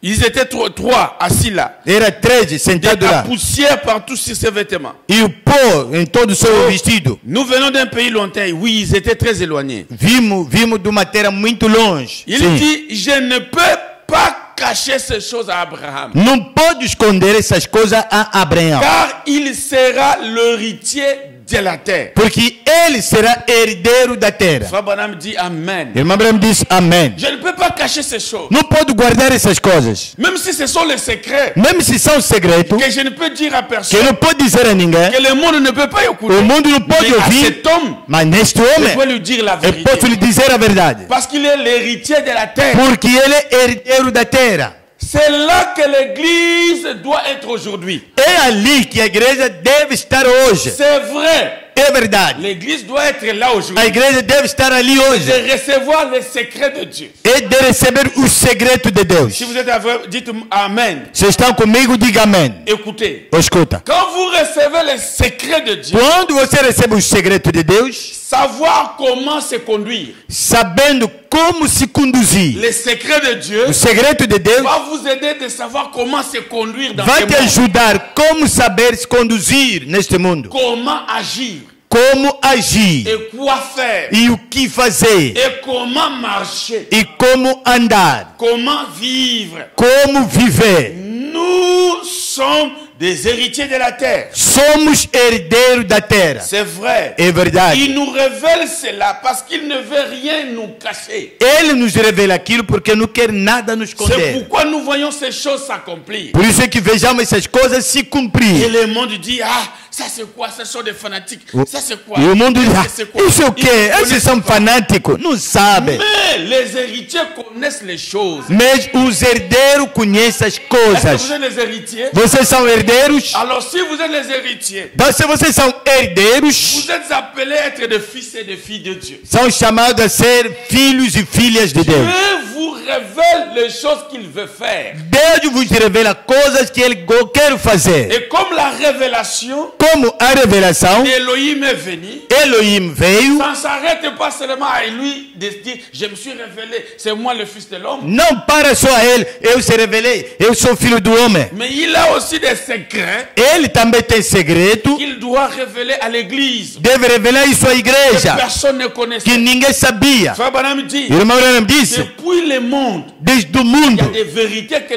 Ils étaient trois assis là. Era 13 De sentado la lá. poussière partout sur ses vêtements. E o pó em todo o seu vestido. Nous venons d'un pays lointain. Oui, ils étaient très éloignés. Vimos de uma terra muito longe. Il Sim. dit, je ne peux pas cacher ces choses à Abraham. Não pode esconder essas coisas a Abraão. Car il sera l'héritier de la terre. Porque ele será herdeiro da terra. Frère Branham dit Amen. Irmã Abraão disse amém. Je ne peux pas cacher ces choses. Não pode guardar essas coisas. Même si ce sont les secrets Mesmo se são segredos, que je ne peux dire à que personne, não pode dizer a ninguém. que le monde ne peut pas écouter. O mundo não pode Mais à ouvir. cet homme, Mas neste je homem, peux lui dire la eu vérité. posso lhe dizer a verdade. Parce qu'il est l'héritier de la terre. Porque ele é herdeiro da terra. C'est là que l'église doit être aujourd'hui. É ali que a igreja deve estar hoje. C'est vrai. É verdade. L'église doit être là A aujourd'hui. igreja deve estar ali hoje. De recevoir les secrets de Dieu. É de receber o segredo de Deus. Si vous êtes avec, dites Amen. Vocês estão comigo, diga amém. Écoutez. Escuta. Quand vous recevez les secrets de Dieu, Quando você recebe o segredo de Deus, savoir comment se conduire, sabendo como se conduzir, les secrets de Dieu o segredo de Deus va vous aider de savoir comment se conduire dans ce vai te monde. ajudar como saber se conduzir neste mundo. Comment agir Como agir et quoi faire e o que fazer et comment marcher, e como andar, comment vivre. como viver. Nous sommes des héritiers de la terre. Somos herdeiros da terra. C'est vrai. É verdade. Il nous révèle cela parce qu'il ne veut rien nous cacher. Ele nos revela aquilo porque não quer nada nos C'est esconder. pourquoi nous voyons ces choses s'accomplir. Por isso é que vejamos essas coisas se Et cumprir. le monde dit, ah, ça c'est quoi? Ce sont des fanatiques. Ça c'est quoi? E o mundo diz, Ça, c'est quoi? isso é o quê? Ils Esses são connaissent pas. fanáticos. Não sabem. Mais les héritiers connaissent les choses. Mas os herdeiros conhecem as Est-ce que vous coisas. êtes les héritiers? Vocês são herdeiros? Alors si vous êtes les héritiers, Então, se vocês são herdeiros, vous êtes appelés à être des fils et des filles de Dieu. são chamados a ser filhos e filhas de Deus. Dieu vous révèle les choses qu'il veut faire. Deus vos revela coisas que Ele quer fazer. Et comme la révélation Como a revelação, d'Elohim est venue, Elohim veio, ça ne s'arrête pas seulement à lui de se dire, je me suis révélé, c'est moi le fils de l'homme. não para só a Ele. Eu se revelei, eu sou filho do homem. Mais il a aussi des secrets Ele também tem segredo. qu'il doit révéler à l'église. Deve revelar isso à Que igreja, personne ne que connaissait. ninguém sabia. Frère Branham dit, Irmão Branham disse, depuis le monde, desde o il y a mundo, des vérités que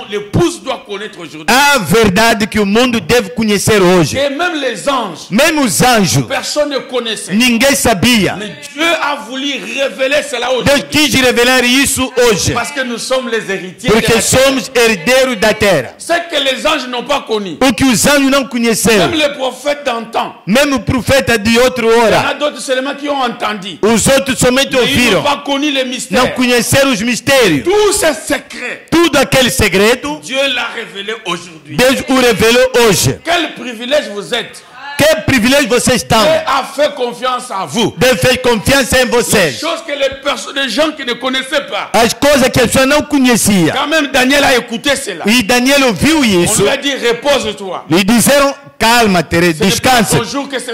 l'épouse doit connaître aujourd'hui. a verdade que o mundo deve conhecer hoje. Et même les anges, Mesmo os anjos, personne ne connaissait. ninguém sabia. Mais Dieu a voulu révéler cela Deus aujourd'hui. quis revelar isso hoje, Parce que nous sommes les héritiers de porque la terre. somos herdeiros da terra. Ce que les anges n'ont pas connu. O que os anjos não conheceram, Même les prophètes d'antan. mesmo o profeta de outra Il y en hora, a d'autres seulement qui ont entendu. os outros somente Mais ils n'ont ouviram, pas connu les não mystères. conheceram os mistérios. Tous ces secrets, Tudo aquele segredo, Dieu l'a révélé aujourd'hui. Deus o revelou hoje. Quel privilège vous êtes. Que privilégio vocês estão. Dieu a fait confiance à vous. Deus fez confiança em Les vocês. choses que les gens qui ne connaissaient pas. As coisas que a pessoa não conhecia. Quand même Daniel a écouté cela. E Daniel ouviu On isso. lui a dit repose-toi. E disseram, calma, descansa.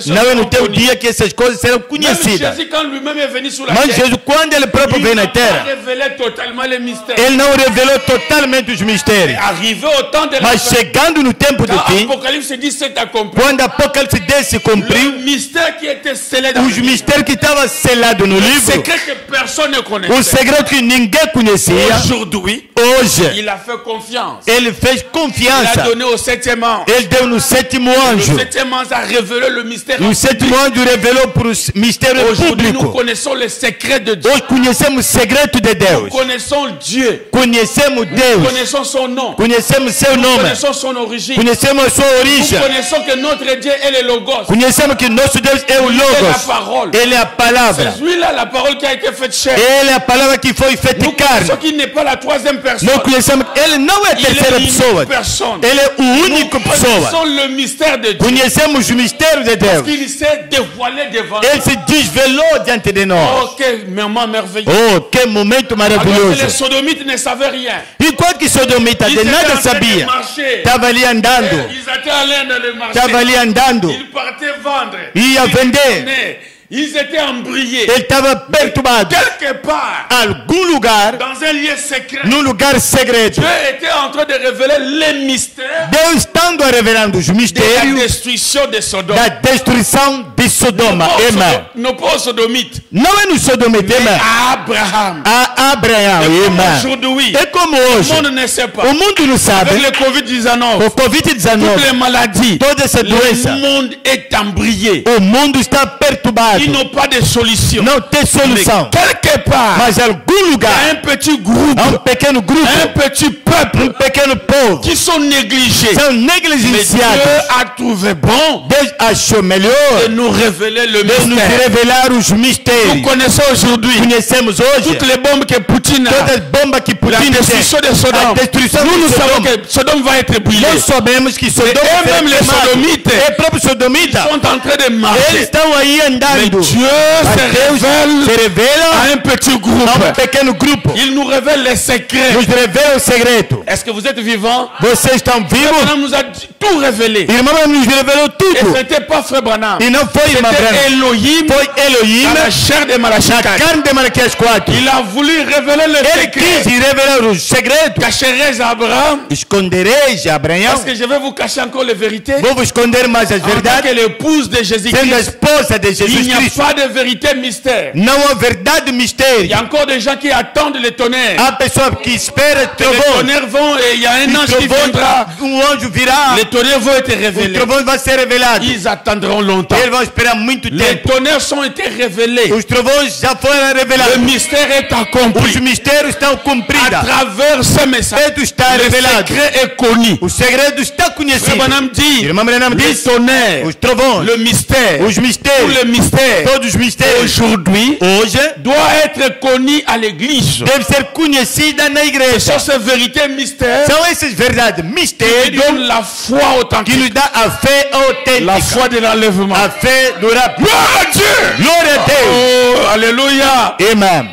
Não é no teu dia que essas coisas serão conhecidas. Jésus, quand lui-même est venu sur la Mas terre, Jesus, quando ele próprio veio na terra, révélé totalement les mystères. ele não revelou totalmente os mistérios. Arrivé au temps de la Mas fin, chegando no tempo do quand fim, Apocalypse 17 accompli, quando Apocalipse 10 se cumpriu, le mystère qui était scellé dans os le livre, mistérios que estavam selados no le livro, secret que personne ne o connaissait, segredo que ninguém conhecia, aujourd'hui, hoje, il a fait confiance. ele fez Il a confiança. donné au septième ange. Ele deu no sétimo Le anjo. septième ange a révélé le mystère. E o sétimo anjo revelou para o mistério Aujourd'hui, nous público. connaissons le secret de Dieu. Hoje conhecemos o segredo de Nous Deus. connaissons Dieu. Conhecemos Nous Deus. connaissons son nom. Conhecemos seu Nous nome. connaissons son origine. Conhecemos a sua Nous origem. connaissons que notre Dieu est le Logos. Conhecemos que nosso Deus é o Il est la Logos. parole. Ele é a palavra. C'est lui-là la parole qui a été faite chair. Ele é a palavra que foi feita Nous carne. connaissons qu'il n'est pas la troisième personne. Nós conhecemos que ele não é a Il est terceira pessoa. l'unique personne. Ele é o Nous único pessoa. connaissons le mystère de Dieu. Conhecemos o mistério de Parce Deus. qu'il s'est dévoilé devant Ele nous. se desvelou diante de nós. Oh, quel moment merveilleux. Oh, que momento Alors que maravilhoso. les sodomites ne savaient rien. Enquanto que Sodomita Ils de étaient en nada train de sabia, marcher. estava ali andando, Ils étaient allés dans le marché. estava ali andando, Ils partaient vendre. ia vender. venaient. Ils étaient embrouillés. Ele estava perturbado. Quelque part, Algum lugar, dans un lieu secret, num lugar segredo, Dieu était en train de révéler les mystères Deus estando a revelando os de la mistérios destruction de Sodome. da destruição de Sodoma. Irmão, Nos pauvres sodomites. não é no Sodomita, irmão. À Abraham. A Abraão, irmão. Aujourd'hui, É como le hoje. monde ne sait pas. O mundo não sabe. Avec le Covid-19, O Covid-19, toutes les maladies, toda essa doença, le monde est embrouillé. o mundo está perturbado. Ils n'ont pas de solution. Não tem Mais solução. quelque part, Mas em algum il y lugar, a un petit groupe, há pequeno grupo, un petit peuple pequeno povo, qui sont négligés. são Mais negligenciados. Dieu a trouvé bon Deus achou melhor de nous révéler le de nos mystère. revelar os Nous mistérios. connaissons aujourd'hui Conhecemos hoje toutes les bombes que Poutine a. todas as bombas que La Putin destruction tem. de Sodome. A destruição Nous, de nous savons Sodoma. que Sodome va être brûlé. Nós sabemos que Sodoma Et même será les queimado. sodomites É próprio Sodomita. sont en train de Eles marcher. estão aí Mais andando. Dieu Mas se Deus se révèle revela à un petit a um groupe. pequeno grupo. Il nous révèle les secrets. Nos revela o segredo. Est-ce que vous êtes vivants? Vocês estão Frère vivos? Branham nous a tout révélé. Irmão nos revelou Et tudo. ce n'était pas Frère Branham. E não foi irmã C'était Branham. Elohim Foi Elohim dans la chair de Malachi na 4. carne de Malaquias 4. Il a voulu révéler le Ele secret. quis revelar os segredos. Cacherai à Abraham. Escondereis a Abraão. Est-ce que je vais vous cacher encore les vérités? Vou vos esconder mais as En tant que verdades. l'épouse de Sendo a Jésus-Christ, esposa de il Jesus n'y a Cristo. pas de vérité mystère. Não há verdade Il y mistério. a encore des gens qui attendent le tonnerre. Há pessoas que esperam Les trovões. tonnerres vont et il y a un ange qui Trovões, viendra. anjo virá. Les tonnerres vont être Os révélés. trovões vão ser revelados. Ils attendront longtemps. Eles vão esperar muito Les tempo. tonnerres ont été révélés. Os trovões já foram Le revelados. mystère est Os accompli. mistérios estão À cumpridos. travers ce O message, segredo está le revelado. secret est connu. O segredo está Frère conhecido. Branham dit, Irmã Branham les diz, tonnerres, os trovões, le mystère, os tout mistérios, le mystère, todos os mistérios, aujourd'hui, hoje, doit être connu à l'église. deve ser conhecida na Ce igreja. sont ces vérités mystères São essas verdades, qui mistérios, donnent la foi que authentique, nos dá a fé la autêntica. foi de l'enlèvement. A fé do rapto. Gloire à Dieu! Glória a Deus. Oh, alléluia! Irmã,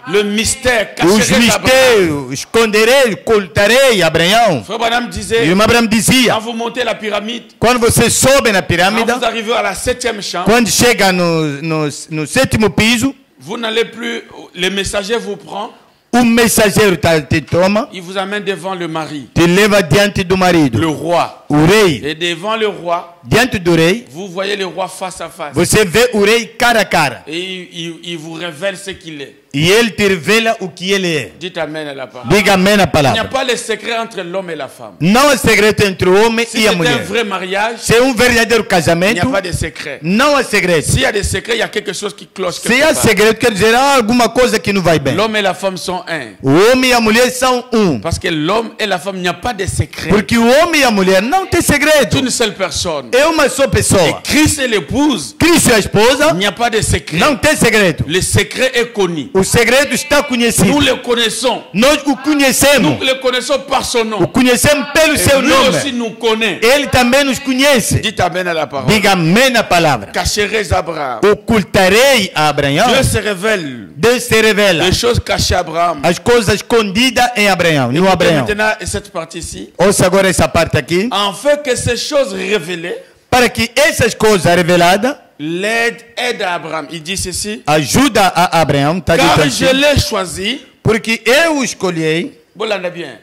Le mystère os caché d'Abraham. mistérios, esconderei, ocultarei, Abraão. Frère Branham disait, Irmã Abraão dizia, quand vous montez la pyramide, quando você sobe na quand pirâmide, vous arrivez à la 7e chambre, quando chega no sétimo piso, vous n'allez plus, le messager vous prend, mensageiro te toma, il vous amène devant le mari, te leva diante do marido, le roi. o rei. Et devant le roi, Diante do rei, vous voyez le roi face à face. você vê o rei cara a cara. Et il vous révèle ce qu'il est. E ele te revela o que ele é. Dites Amen à la parole. Diga amém na Il n'y a palavra. pas le secret entre l'homme et la femme. Não há segredo entre o homem Si e c'est a un mulher. vrai mariage, Se é verdadeiro il n'y a casamento, pas de secret. não há segredo. S'il y a des secrets, il y a quelque chose qui cloche Se quelque há part. segredo, quer dizer, há alguma coisa que não vai bem. L'homme et la femme sont un. O homem e a mulher são um. Parce que l'homme et la femme, il n'y a pas de secret. Porque o homem e a mulher não têm C'est segredo. une seule personne. é uma só Et pessoa. Christ et l'épouse, Cristo e a esposa il n'y a pas de secret. não tem segredo. Le secret est connu. O segredo está Nous conhecido. le connaissons. Nós o Nous conhecemos. le connaissons par son O nom. conhecemos pelo Et seu lui aussi nome. nous connaît. Ele também nos conhece. Dites Amen à la parole. Diga amém na palavra. Cacherai Abraham. Ocultarei a Abraão. Dieu se révèle Deus se revela. les choses cachées à Abraham. As coisas escondidas em Abraão, no Écoutez Abraão. maintenant cette partie ici. Ouça agora essa parte aqui. Afin que ces choses révélées Para que essas coisas reveladas aide à Abraham. Il dit ceci. ajuda a Abraão, tá dito Car assim, je l'ai choisi, porque eu o escolhi voilà bien,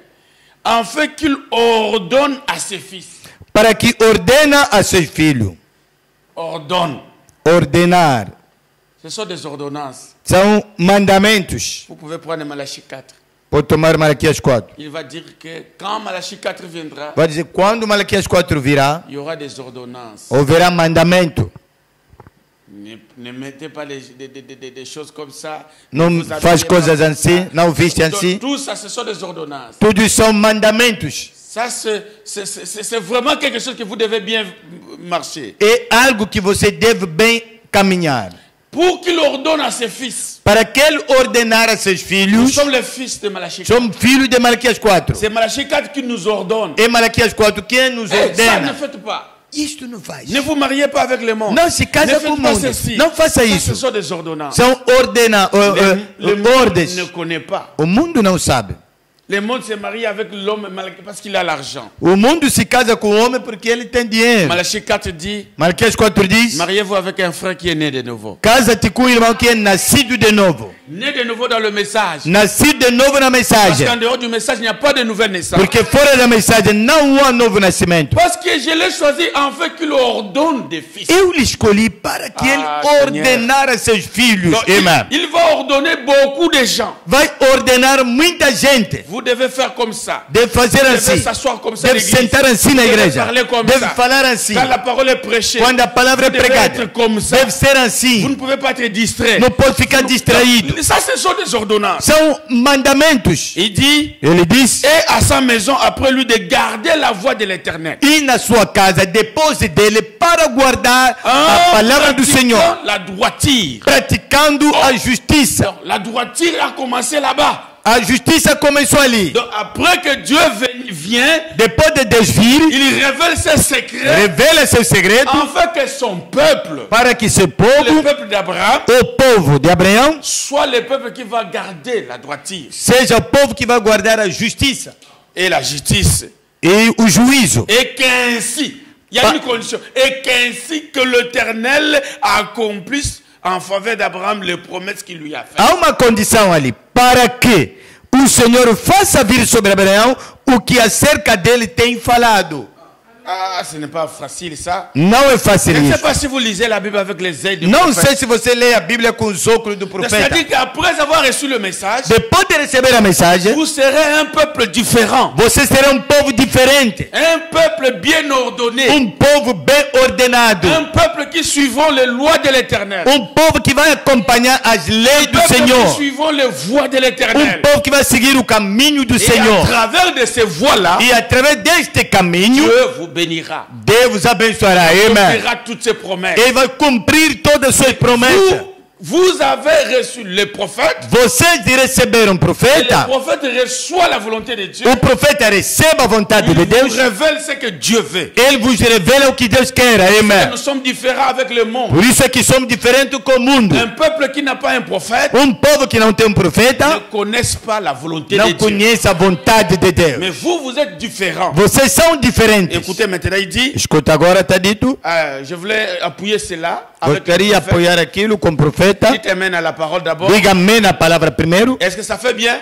afin qu'il ordonne à ses fils. para que ordena a seus filhos. Ordonne. Ordenar. Ce sont des ordonnances. São mandamentos. Vous pouvez prendre Malachie 4. Pode tomar Malaquias 4. Il va dire que quand Malachie 4 viendra, Vai dizer, quando Malaquias 4 virá, il y aura des ordonnances. haverá mandamento. Ne mettez pas des choses comme ça. Não Vous faz habillez coisas pas assim, não viste Donc, assim. tout ça, ce sont des ordonnances. Tudo são mandamentos. Ça, c'est vraiment quelque chose que vous devez bien marcher. É algo que você deve bem caminhar. Pour qu'il ordonne à ses fils. Para que ele ordenar a seus Nous filhos, sommes les fils de Malachie 4. somos filhos de Malaquias 4. C'est Malachie 4 qui nous ordonne. É Malaquias 4 quem nos Ça, ne ordena. faites pas. Isto não faz. Ne vous mariez pas avec le monde. Não se Ne casa com o faites pas mundo. ceci. Não faça Ça, isso. ce sont des ordonnances. São Le monde ordens. ne connaît pas. O mundo não sabe. Le monde se marie avec l'homme parce qu'il a l'argent. O mundo se casa com o homem porque ele tem dinheiro. Malachie 4 dit, Malaquias 4 diz: mariez-vous avec un frère qui est né de nouveau. casa-te com o irmão que é nascido de novo. Né de nouveau dans le message. Nascido de novo na Parce mensagem. qu'en dehors du message, il n'y a pas de nouvelle naissance. Porque fora da mensagem não há novo nascimento. Parce que je l'ai choisi afin qu'il ordonne des fils. Eu lhe escolhi para que ele ordenar a seus filhos. Donc, Irmã. il va ordonner beaucoup de gens. Vai ordenar muita gente. Vous devez faire comme ça. Deve fazer Vous devez assim. s'asseoir comme ça. Deve l'église. sentar assim na Vous devez igreja. parler comme Deve ça. falar assim. Quand la parole est prêchée, Quando a palavra é vous devez pregada, être comme ça. deve ser Vous assim. ne pouvez pas être distrait. Não pode ficar distraído. Ça, ce sont des ordonnances. São mandamentos. Il dit, Ele diz: et à sa maison, après lui, de garder la voie de l'éternel. e na sua casa, depois dele, para guardar a palavra do Pratiquant Senhor, la droiture. praticando a justiça. Donc, la droiture a commencé là-bas. A justiça começou ali. Donc, après que Dieu vient, Depois de Deus vir, il révèle ses secrets revela seu segredo afin que son peuple, para que seu le povo, peuple d'Abraham, o povo de Abraão, soit le peuple qui va garder la droiture seja o povo que vai guardar a justiça et la justice. e o juízo. Et qu'ainsi, il y a une condition, et qu'ainsi que l'Éternel accomplisse en faveur d'Abraham les promesses qu'il lui a faites. Há uma condição ali, para que o Senhor faça vir sobre Abraão o que acerca dele tem falado. Ah, ce n'est pas facile ça. Não é fácil Je ne sais isso. pas si vous lisez la Bible avec les ailes du Não prophète. sei se você lê a Bíblia com os óculos do profeta. C'est-à-dire qu'après avoir reçu le message, Depois de receber a mensagem, vous serez un peuple différent. você será povo diferente. Un peuple bien ordonné. Povo bem ordenado. Un peuple qui suivant les lois de l'éternel. Povo que vai acompanhar as leis do Un peuple Senhor. qui suivant les voies de l'éternel. Povo que vai seguir o caminho do Et à Senhor. travers de ces voies-là, E através deste caminho, Dieu vous bénira. Deus vos abençoará. Il Amém. fera toutes ses promesses. Ele vai cumprir todas as suas promessas. Vous avez reçu les prophètes. Vocês receberam Et le profeta. prophète reçoit la volonté de Dieu. O profeta recebe a vontade Il de vous Deus. révèle ce que Dieu veut. Ele vos revela o que Deus quer. Amém. Nous sommes différents avec le monde. Por isso é que somos diferentes com o mundo. Un peuple qui n'a pas un prophète Povo que não tem ne profeta connaissent pas la volonté de não Dieu. conhece a vontade de Deus. Mais vous êtes différents. Vocês são diferentes. Écoutez, maintenant il dit, Escuta agora, está dito. je voulais appuyer cela avec le Gostaria de prophète. apoiar aquilo com o profeta. Dites amen à la parole d'abord. Diga amém na palavra primeiro. Est-ce que ça fait bien?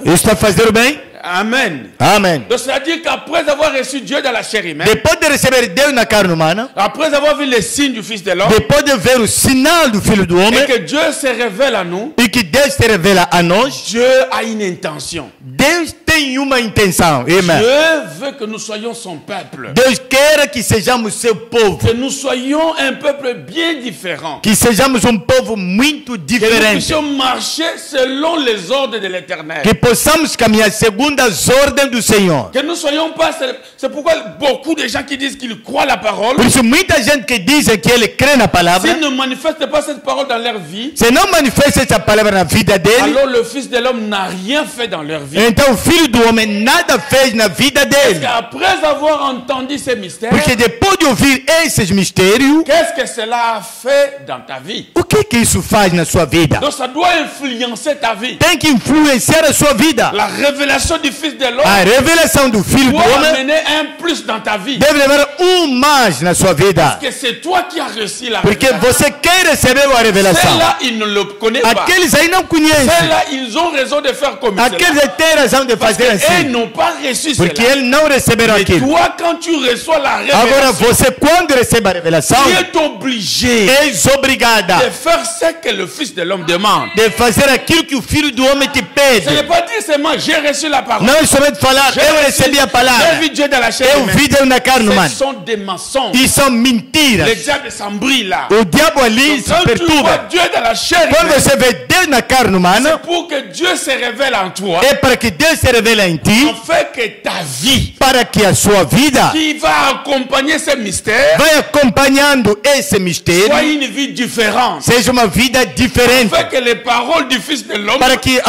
Isso está fazendo bem? Amen. Amém. Donc c'est-à-dire qu'après avoir reçu Dieu dans la chair humaine, Depois de receber Deus na carne humana, après avoir vu les signes du Fils de l'homme, depois de ver o sinal do Filho do et Homem, que Dieu se révèle à nous, e que Deus se revela a nós, Dieu a une intention. Deus tem uma intenção. Amém. Dieu veut que nous soyons son peuple. Deus quer que sejamos seu povo. Que nous soyons un peuple bien différent. Que sejamos povo muito Que nous diferente. puissions marcher selon les ordres de l'Éternel. Que possamos caminhar segundo as ordens do Senhor. Que nous ne soyons pas... C'est pourquoi beaucoup de gens qui disent qu'ils croient la parole, Por isso, muita gente que diz que ele crê na palavra, s'ils ne manifestent pas cette parole dans leur vie, se não manifesta essa palavra na vida dele, alors le Fils de l'homme n'a rien fait dans leur vie. então o filho do homem nada fez na vida dele. Après avoir entendu ces mystères, Porque depois de ouvir esses mistérios, qu'est-ce que cela a fait dans ta vie? o que isso faz na sua vida? Donc ça doit influencer ta vie. Tem que influenciar a sua vida. La révélation du Fils de l'homme A revelação do filho do doit homem amener un plus dans ta vie. deve levar mais na sua vida. Que c'est toi qui as reçu la Porque révélation. você quer receber a revelação. Ceux-là, ils ne le connaissent pas. Aqueles aí não conhecem. Ceux-là, ils ont raison de faire comme cela. Aqueles aí têm razão de Parce fazer qu'ils assim. n'ont pas reçu Porque cela. eles não receberam Et aquilo. toi, quand tu reçois la Agora révélation, você, quando recebe a revelação, tu es obligé és obrigada de faire ce que le Fils de l'homme demande. de fazer aquilo que o filho do homem te Ce pede. n'est pas dire seulement j'ai reçu la parole. Não é somente falar, eu recebi a J'ai palavra. vu Dieu dans la chair Eu humaine. vi Deus na carne Ce humana. sont des mensonges. E são mentiras. Le diable s'embrouille là. O diabo ali Donc, se quand tu vois perturba. Dieu dans la chair Quando humaine, você vê Deus na carne humana, c'est pour que Dieu se révèle en toi, é para que Deus se revele em ti, afin que ta vie, para que a sua vida qui va accompagner ces mystères, vai acompanhando esse mistério, soit une vie différente. seja uma vida diferente, Afin que les paroles du Fils de l'homme para que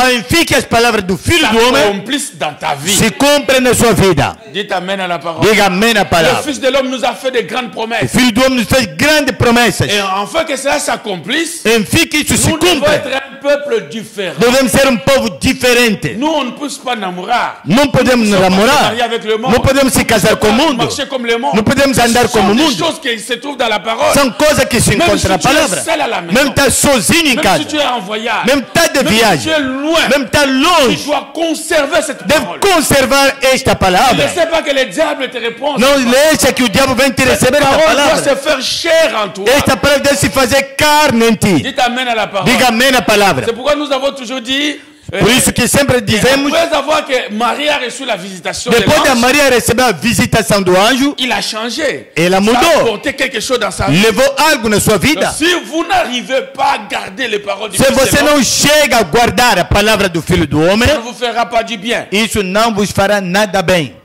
que as palavras do filho do homem s'accomplissent dans ta vie. se cumprem na sua vida. Dites amen à la parole. Diga amém na Le palavra. Fils de l'homme nous a fait de grandes O promesses. filho do homem nos fez grandes promessas. Et afin que cela s'accomplisse, Enfim, que isso se nous devons cumpra. être un peuple différent. Devemos ser povo diferente. Nous, on ne pousse pas namorar. Não podemos nos namorar. marier avec le monde. Não podemos se casar com o mundo. Marcher comme le monde. Não podemos andar Ce sont como o des mundo. choses qui se trouvent dans la parole. São coisas que se Même encontram si na tu es palavra. seul à la maison. Mesmo estar sozinho em Même casa. si tu es en voyage. Mesmo estar de Même si tu viagem. es loin. Mesmo estar Tu longe. dois conserver cette Deve parole. conservar esta Ne palavra. laissez pas que le diable te réponde. Não deixa que o diabo venha te Cette receber esta parole doit palavra. se faire chair en toi. Esta palavra deve se fazer carne em ti. Dites amen à la parole. Diga amém na palavra. C'est pourquoi nous avons toujours dit, Por isso que sempre dizemos, après avoir que Marie a reçu la visitation de depois da l'ange, Maria receber a visitação do anjo, il a changé. ela Ça a mudou. apporté quelque chose dans sa vie. Levou algo na sua Donc, vida. si vous n'arrivez pas à garder les paroles du Se Fils de você l'homme, não chega a guardar a palavra do Filho do Homem, ça ne vous fera pas du bien. isso não vos fará nada bem.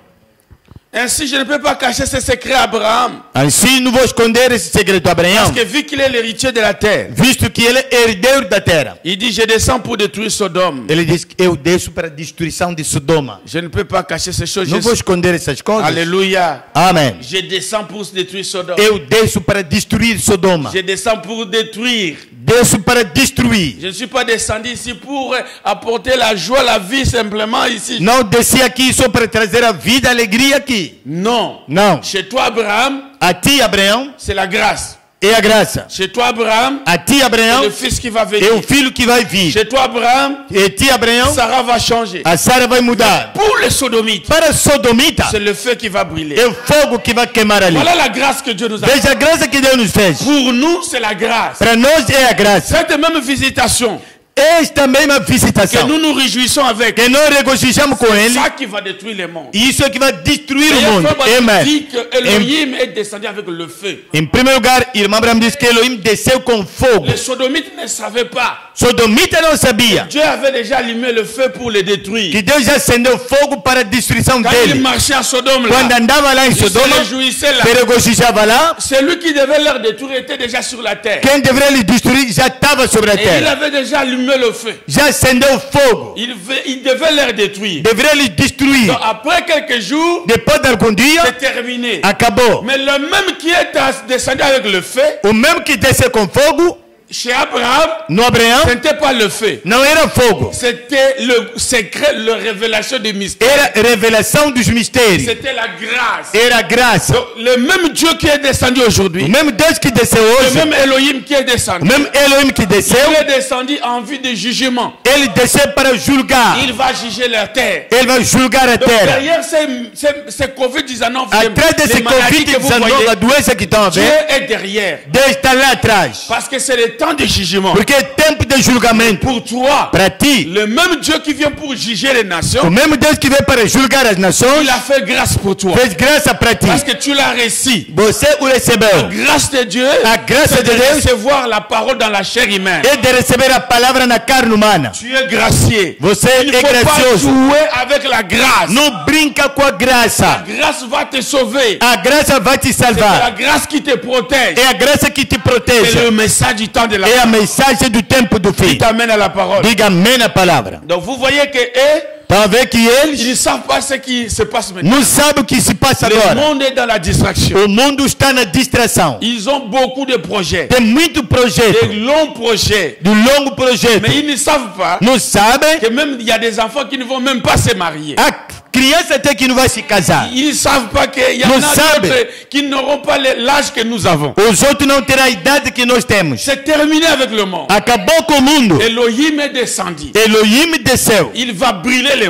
Ainsi, je ne peux pas cacher ce secret à Abraham. Assim, não vou esconder esse segredo a Abraão, Parce que vu qu'il est l'héritier de la terre, visto que ele é herdeiro da terra. il dit, je descends pour détruire Sodome. Ele diz que eu desço para a destruição de Sodoma. Je ne peux pas cacher ces choses. Não vou esconder essas coisas. Alléluia. Amém. Je descends pour détruire Sodome. Eu desço para destruir Sodoma. Je descends pour détruire. Desço para destruir. Je ne suis pas descendu ici pour apporter la joie, la vie simplement ici. Não desci aqui só para trazer a vida, a alegria aqui. Non. Não. Chez toi, Abraham, A ti, Abraão, c'est la grâce. é a graça. Chez toi, Abraham, A ti, c'est Abraão, le fils qui va é venir. o filho que vai vir. Chez toi, Abraham, E ti, Abraão, Sarah va changer. a Sara vai mudar. Pour les sodomites, Para Sodomita, c'est le feu qui va brûler. é o fogo que vai queimar ali. Voilà la grâce que Dieu nous a. Veja a graça que Deus nos fez. Pour nous, c'est la grâce. Para nós é a graça. Cette même visitation Esta mesma que visitação, nous nous réjouissons avec, que nós regozijamos com c'est ele, ça qui va détruire le monde. isso é que vai destruir o D'ailleurs, mundo. Frère Baptiste Amém. dit que Elohim est descendu avec le feu. Em primeiro lugar, irmão Abraão diz que Elohim desceu com fogo. Les sodomites ne savaient pas. Sodomita não sabia Dieu avait déjà allumé le feu pour les détruire. que Deus já acendeu fogo para a destruição Quand il dele. marchait à Sodome, Quando là, andava lá em il se Sodoma, réjouissait là. se regozijava lá. Celui qui devait leur détruire était déjà sur la terre. Quem deveria lhe destruir já estava sobre a Et il terra. avait déjà allumé le feu. Já acendeu fogo. Il devait leur détruire. Deveria lhe destruir. Donc, après quelques jours, Depois de algum dia, c'est terminé. acabou. Mais le même qui est descendu avec le feu, O mesmo que desceu com fogo, chez Abraham, no Abraão, ce n'était pas le feu. não era fogo. C'était le secret, la révélation du mystère. Era revelação dos mistérios. C'était la grâce. Era graça. Donc, le même Dieu qui est descendu O aujourd'hui, mesmo Deus que desceu le hoje, même Elohim qui est o descendu, mesmo Elohim que desceu, il est descendu en vue de jugement. ele desceu para julgar. Il va juger la terre. Ele vai julgar a Donc, terra. derrière ces Covid-19, Atrás desse les maladies que vous Covid-19, voyez, a doença que estão a Dieu ver, est derrière. Deus está lá atrás. Parce que c'est le temps de jugement. Porque é tempo de julgamento. Pour toi, Para ti, le même Dieu qui vient pour juger les o nations, mesmo Deus que veio para julgar as nações, il a fait grâce pour toi. fez graça para ti. Parce que tu l'as reçu. Você o recebeu. Grâce de Dieu, A graça c'est de de Deus recevoir la parole dans la chair humaine. é de receber a palavra na carne humana. Tu es gracié. Você Il ne é faut pas gracioso. jouer avec la grâce. Não brinca com a graça. La grâce va te sauver. A graça vai te C'est la salvar. grâce qui te protège. É a graça que te C'est protege. le message du temps de la É a mensagem do tempo do fim. qui t'amène à la parole. Diga amém na palavra. Donc vous voyez que eux, Para ver que ils eles ne savent pas ce qui se passe maintenant. não sabem o que se passa Le agora. monde est dans la distraction. O mundo está na distração. Ils ont beaucoup de projets, Tem muito des projeto, longs projets. de longo projeto. Mais ils ne savent pas Não sabem. que même il y a des enfants qui ne vont même pas se marier. A criança até que não vai se casar. Ils ne savent pas qu'il y en Nous a savons. d'autres qui n'auront pas l'âge que nous avons. Os outros não terão a idade que nós temos. C'est terminé avec le monde. Acabou com o mundo. Elohim est descendu. Elohim desceu. Il va brûler les...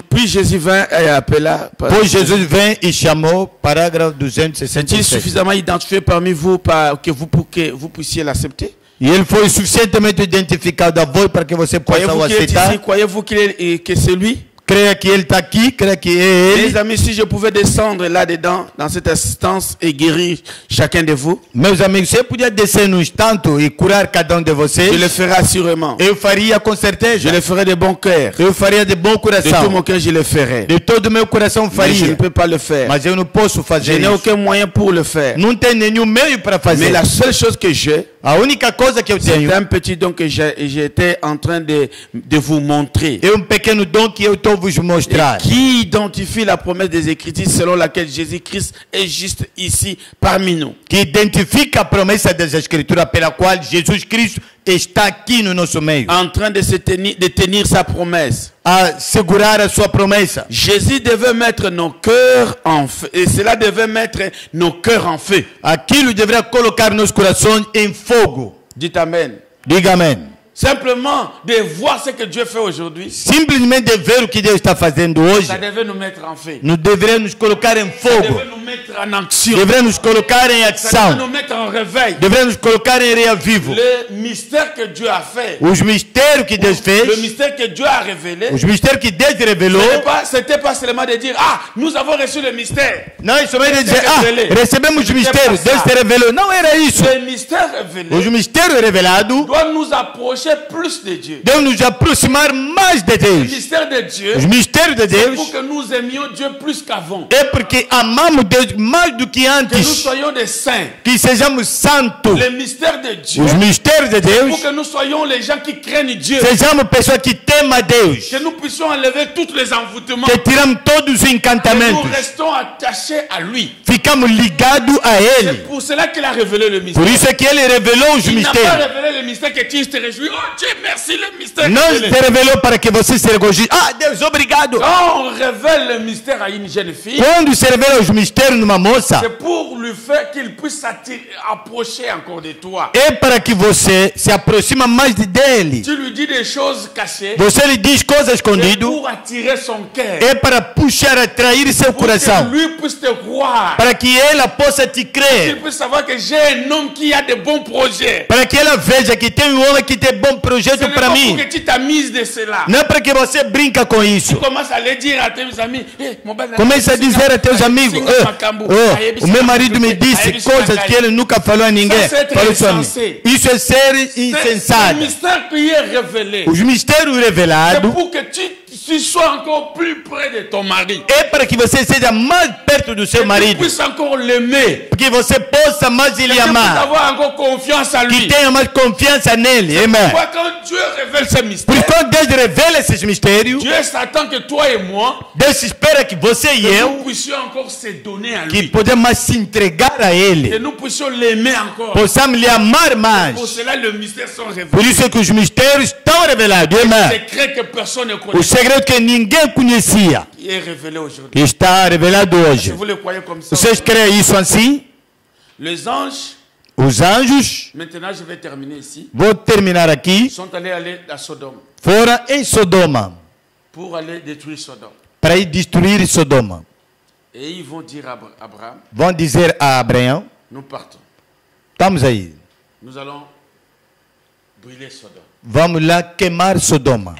Puis Jésus vint et appela. Pois Jesus vem e chamou, parágrafo C'est-il 267. suffisamment identifié parmi vous pour que vous puissiez l'accepter? E ele foi suficientemente identificado a voz para que você possa o Croyez-vous qu'il est aceitar. ici? Croyez-vous que c'est lui? Creia que ele está aqui, creia que é Mes ele. amis, si je pouvais descendre là-dedans, dans cette assistance, et guérir chacun de vous, Meus amigos, se eu podia descer num instante e curar cada de je le vocês, ferai assurément. eu faria com Je certeza. le ferai de bon cœur. Eu faria de bom De tout coração. mon cœur, je le ferai. De todo o meu coração Mais je ne faria. peux pas le faire. Mas eu não posso Je fazer n'ai isso. aucun moyen pour le faire. Não tem nenhum meio para Mais fazer. la seule chose que j'ai, A única coisa que eu c'est tenho un petit don que j'étais en train de vous montrer. é pequeno dom que eu estou vos mostrar. Qui identifie la promesse des Écritures selon laquelle Jésus-Christ est juste ici parmi nous. Que identifica a promessa das Escrituras pela qual Jesus Cristo está aqui no nosso meio. En train de tenir sa promesse. A segurar a sua promessa. Jésus devait mettre nos cœurs en feu. Et cela devait mettre nos cœurs en feu. Aquilo deveria colocar nos corações em fogo. Dites Amen. Diga amém. Simplement de voir ce que Dieu fait aujourd'hui, Simplesmente de ver o que Deus está fazendo hoje, ça devait nous mettre en feu. nos deveria nos colocar em Ça fogo. devait nous mettre en action. Deveria nos colocar em Ça devait ação. nous mettre en réveil. Deveria nos colocar em reavivo. Le mystère que Dieu a fait, Os mistérios que Deus le fez, mystère que Dieu a révélé, os mistérios que Deus revelou, c'était pas seulement de dire, ah, nous avons reçu le mystère. não é somente dizer, recebemos os mistérios, Deus te revelou. Não era isso. Le mystère révélé Os mistérios revelados doit nous approcher plus de Dieu. devem nos aproximar mais de Le Deus. mystère de Dieu, Os mistérios de pour Deus que nous aimions Dieu plus qu'avant. é porque amamos Deus mais do que Que nous antes, soyons des saints. que sejamos santos. Le mystère de Dieu, Os mistérios de pour Deus, que nous soyons les gens qui craignent Dieu. sejamos pessoas que temem a Deus, Que nous puissions enlever tous les envoûtements. que tiramos todos os Que nous encantamentos, restons attachés à lui. ficamos ligados a Ele. C'est pour cela qu'il a révélé le Por mystère. isso é que Ele revelou os Il n'a pas mistérios. révélé le mystère que tu te réjouis. Oh Dieu, merci le mystère. Não révélé. se revelou para que você se regozije. Ah, Deus, obrigado. Quand on révèle le mystère à une jeune fille, Quando se revela os mistérios numa moça, c'est pour lui faire qu'il puisse approcher encore de toi. é para que você se aproxima mais dele. Tu lui dis des choses cachées. Você lhe diz coisas C'est escondidas, pour attirer son cœur. é para puxar, atrair seu Pour coração, que lui puisse te croire. para que ela possa te Qu'il crer, puisse savoir que j'ai un homme qui a de bons projets. para que ela veja que tem homem que tem bom Ce projeto n'est para pas mim. pour que tu t'amuses de cela. Não é para que você brinca com Tu isso. commences à le dire à tes amis. Começa a dizer a teus amigos, o meu marido me disse coisas que ele nunca falou a ninguém. Falou isso a mim. Isso é ser C'est un insensado. mystère qui est révélé. Os mistérios C'est revelados pour que tu sois encore plus près de ton mari. é para que você seja mais perto do seu Que tu marido, puisses encore l'aimer. que você possa mais Que lhe tu puisses amar, avoir encore confiance en que lui. tenha mais confiança nele. Amém. Pourquoi quand Dieu révèle ce Por mystère, isso, quando Deus revela esses mistérios, Dieu s'attend que toi et moi, Deus espera que você e que eu nous puissions encore se donner à que lui. podemos se entregar a Que Ele, nous puissions l'aimer encore. possamos lhe amar mais. Pour cela, le mystère sont révélés. Por isso é que os mistérios estão revelados. Amém. Secret que personne ne O connaît. segredo que ninguém conhecia, Qui est révélé aujourd'hui. que está revelado Si hoje. vous le croyez comme ça. Vocês creem isso assim? Les anges, Os anjos, maintenant je vais terminer ici, vou terminar aqui, sont allés à Sodome foram em Sodoma pour aller détruire Sodome. para ir destruir Sodoma. Et ils vont dire à Abraham, Vão dizer a Abraão: nous partons. estamos aí, Nous allons brûler Sodome. Vamos lá queimar Sodoma.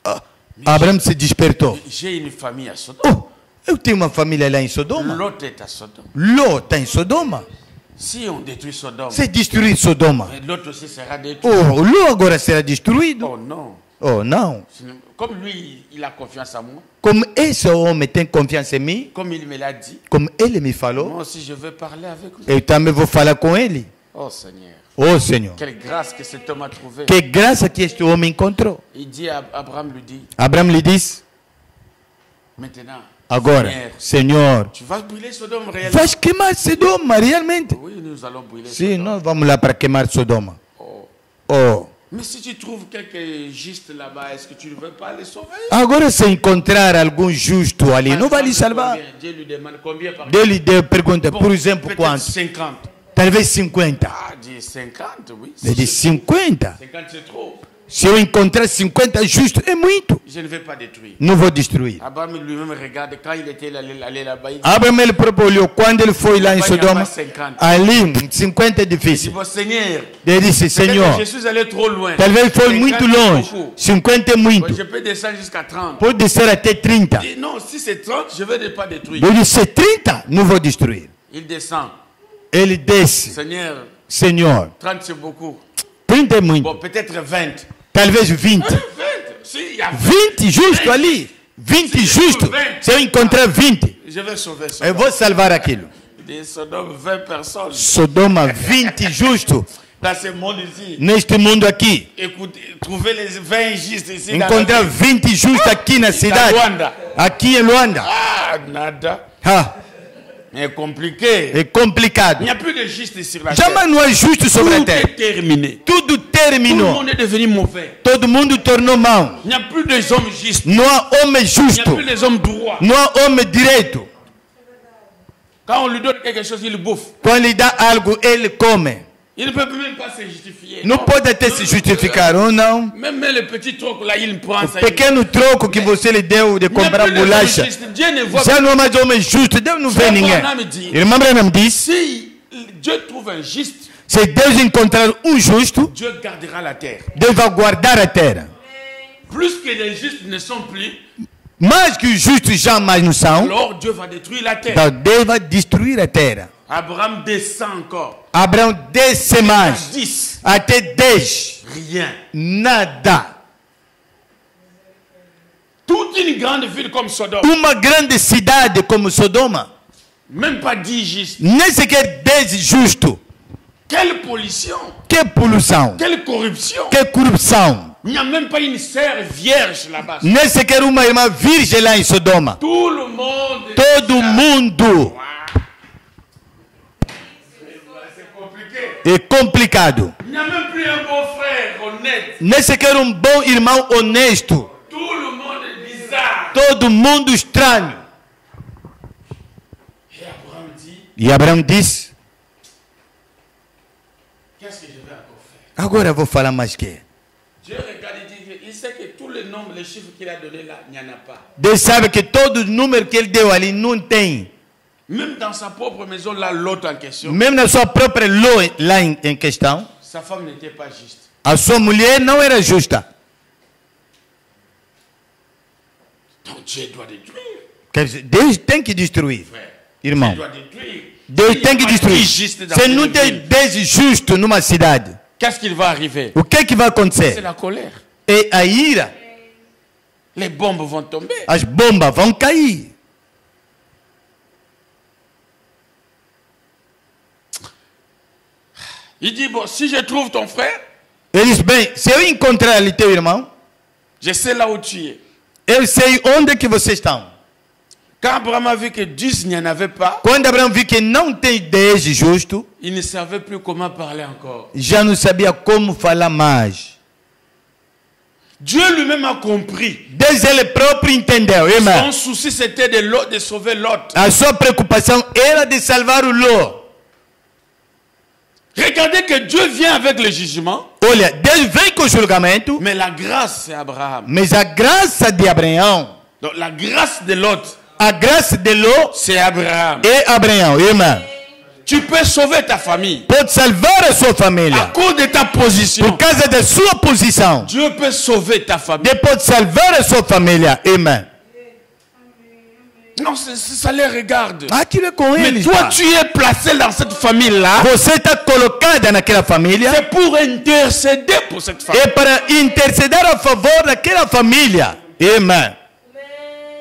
Abraham a dit, Abraão se despertou. j'ai une famille à Sodome. Oh, eu tenho uma família lá em Sodoma. L'autre est à Sodome. Ló está em Sodoma. Si on détruit Sodome, Se destruir Sodoma, l'autre aussi sera détruit. oh, Ló agora será destruído. Oh non. Oh, não. Comme lui, il a confiance en moi, Como esse homem tem confiança em mim, comme il me l'a dit, como ele me falou, moi aussi je veux parler avec lui. eu também vou falar com ele. Oh Seigneur, Oh, Senhor, quelle grâce que cet homme a trouvé. que graça que este homem encontrou. Il dit, Abraham lui dit, Abraão lhe disse, maintenant, agora, Seigneur, Senhor, tu vas brûler Sodome réellement. vais queimar Sodoma, realmente? Oui, nous allons brûler Sim, Sodome. nós vamos lá para queimar Sodoma. Oh. Oh, Mais si tu trouves quelqu'un juste là-bas, est-ce que tu ne veux pas les sauver? agora se encontrar algum justo ali, não vai lhe salvar? Combien? Dieu lui demande combien par Deus lhe deu pergunta, Bon, por exemplo, peut-être quanto? 50. Talvez 50. Ah, dit 50, oui. Ele disse 50. 50 c'est trop. Se eu encontrar 50 justos, é muito. Je ne vais pas détruire. Não vou destruir. Abraham lui-même regarde quand il était allé là-bas. Il dit, Abraão ele próprio olhou quando ele foi lá em Sodoma. Ali, 50 il dit, edifícios. bon Seigneur, Ele disse, peut-être Senhor, que je suis allé trop loin. talvez foi 50 muito c'est longe. beaucoup. 50 é muito. Bon, je peux descendre jusqu'à 30. Pode descer até 30. Il dit, non, si c'est 30, je ne vais pas détruire. Eu disse, 30, não vou destruir. Il descend. Ele desce. Seigneur, Senhor, 30 c'est beaucoup. 30 é muito. Bon, peut-être 20. Talvez 20. 20. Si, il y a 20 justo ali. 20 justo. Se eu encontrar 20, Je vais sauver ça. eu vou salvar aquilo. Il dit, Sodome, 20 personnes. Sodoma, 20 justo. Dans ce monde ici. Neste mundo aqui. Écoutez, trouver les 20 justes ici. Dans Encontrar la ville. 20 justos aqui na cidade. Luanda. Aqui em Luanda. Ah, nada. Ah, C'est compliqué. é complicado. Il n'y a plus de justes sur la terre. Jamais não há justo sobre a Tout terra. est terminé. Tudo Tout le terminou. monde est devenu mauvais. Todo mundo tornou mão. Il n'y a plus de hommes justes. Não há homem Il n'y a justo. plus les hommes droits. Não há homem direito. Quand on lui donne quelque chose, il bouffe. Quando lhe dá algo, ele come. Il ne peut même pas se justifier. Não pode até se justificar ou não. Même le petit troc là, il prend ça. Pequeno troco que você lhe deu de Il n'y a comprar plus de hommes bolacha. justes. Dieu ne voit Já não há mais homem justo. Deus não vê ninguém. Irmã Branham disse, Si Dieu trouve un juste, se Deus encontrar um justo, Dieu gardera la terre. Deus vai guardar a terra. Plus que les justes ne sont plus, Mais que os justos jamais não são, alors Dieu va détruire la terre. então Deus vai destruir a terra. Abraham descend encore. Abraão desce mais. 10. Até 10. Rien. Nada. Toute une grande ville comme Sodome, Uma grande cidade como Sodoma, même pas 10 justes. nem sequer 10 justos. Quelle pollution, Que poluição. quelle corruption. Que corrupção. Il n'y a même pas une sœur vierge là-bas. Nem sequer uma irmã virgem lá em Sodoma. Tout le monde. Todo mundo. C'est compliqué. É complicado. Il n'y a même plus un beau frère honnête. Nem sequer um bom irmão honesto. Tout le monde est bizarre. Todo mundo estranho. Et Abraham dit, E Abraão disse, qu'est-ce que je vais encore faire? agora eu vou falar mais que. Dieu regarde et dit, il sait que tous les nombres, les chiffres qu'il a donnés là, il n'y en a pas. Deus sabe que todo o número que ele deu ali não tem. Même dans sa propre maison, là, l'autre en question, Mesmo na sua própria loi lá em questão, sa femme n'était pas juste. a sua mulher não era justa. Donc Dieu doit détruire, Quer dizer, Deus tem que destruir, frère. irmão. Dieu doit détruire. Deus S'il y a tem que pas destruir. 10 justes dans Se une não tem ville, 10 justos numa cidade, qu'est-ce qu'il va arriver? o que é que vai C'est acontecer? la colère. É a ira. Les bombes vont tomber. As bombas vão cair. Il dit, bon, si je trouve ton frère, Ele diz, bem, se eu encontrar ali teu irmão, je sais là où tu es. eu sei onde é que vocês estão. Quand Abraham a vu que 10 n'y en avait pas, Quando Abraão viu que não tem 10 justos, il ne savait plus comment parler encore. já não sabia como falar mais. Dieu lui-même a compris. Deus ele próprio entendeu, irmão. Son souci c'était de sauver Lot. A sua preocupação era de salvar o Ló. Regardez que Dieu vient avec le jugement, Olha, Deus vem com o julgamento, mais la grâce c'est Abraham. mas a graça de Abraão, Donc la grâce de Lot, a graça de Ló c'est Abraham. é Abraão, irmã. Tu Tu peux sauver ta famille. pode salvar a sua À família. cause de ta position. Por causa da sua posição, Dieu peut sauver ta famille. Deus pode salvar a sua família. Amém. Non, ça les regarde. Aquilo é com Mais eles. toi, pá. tu es placé dans cette famille-là. Você está colocada naquela família. C'est pour intercéder pour cette famille. É para interceder a favor daquela família. Amém.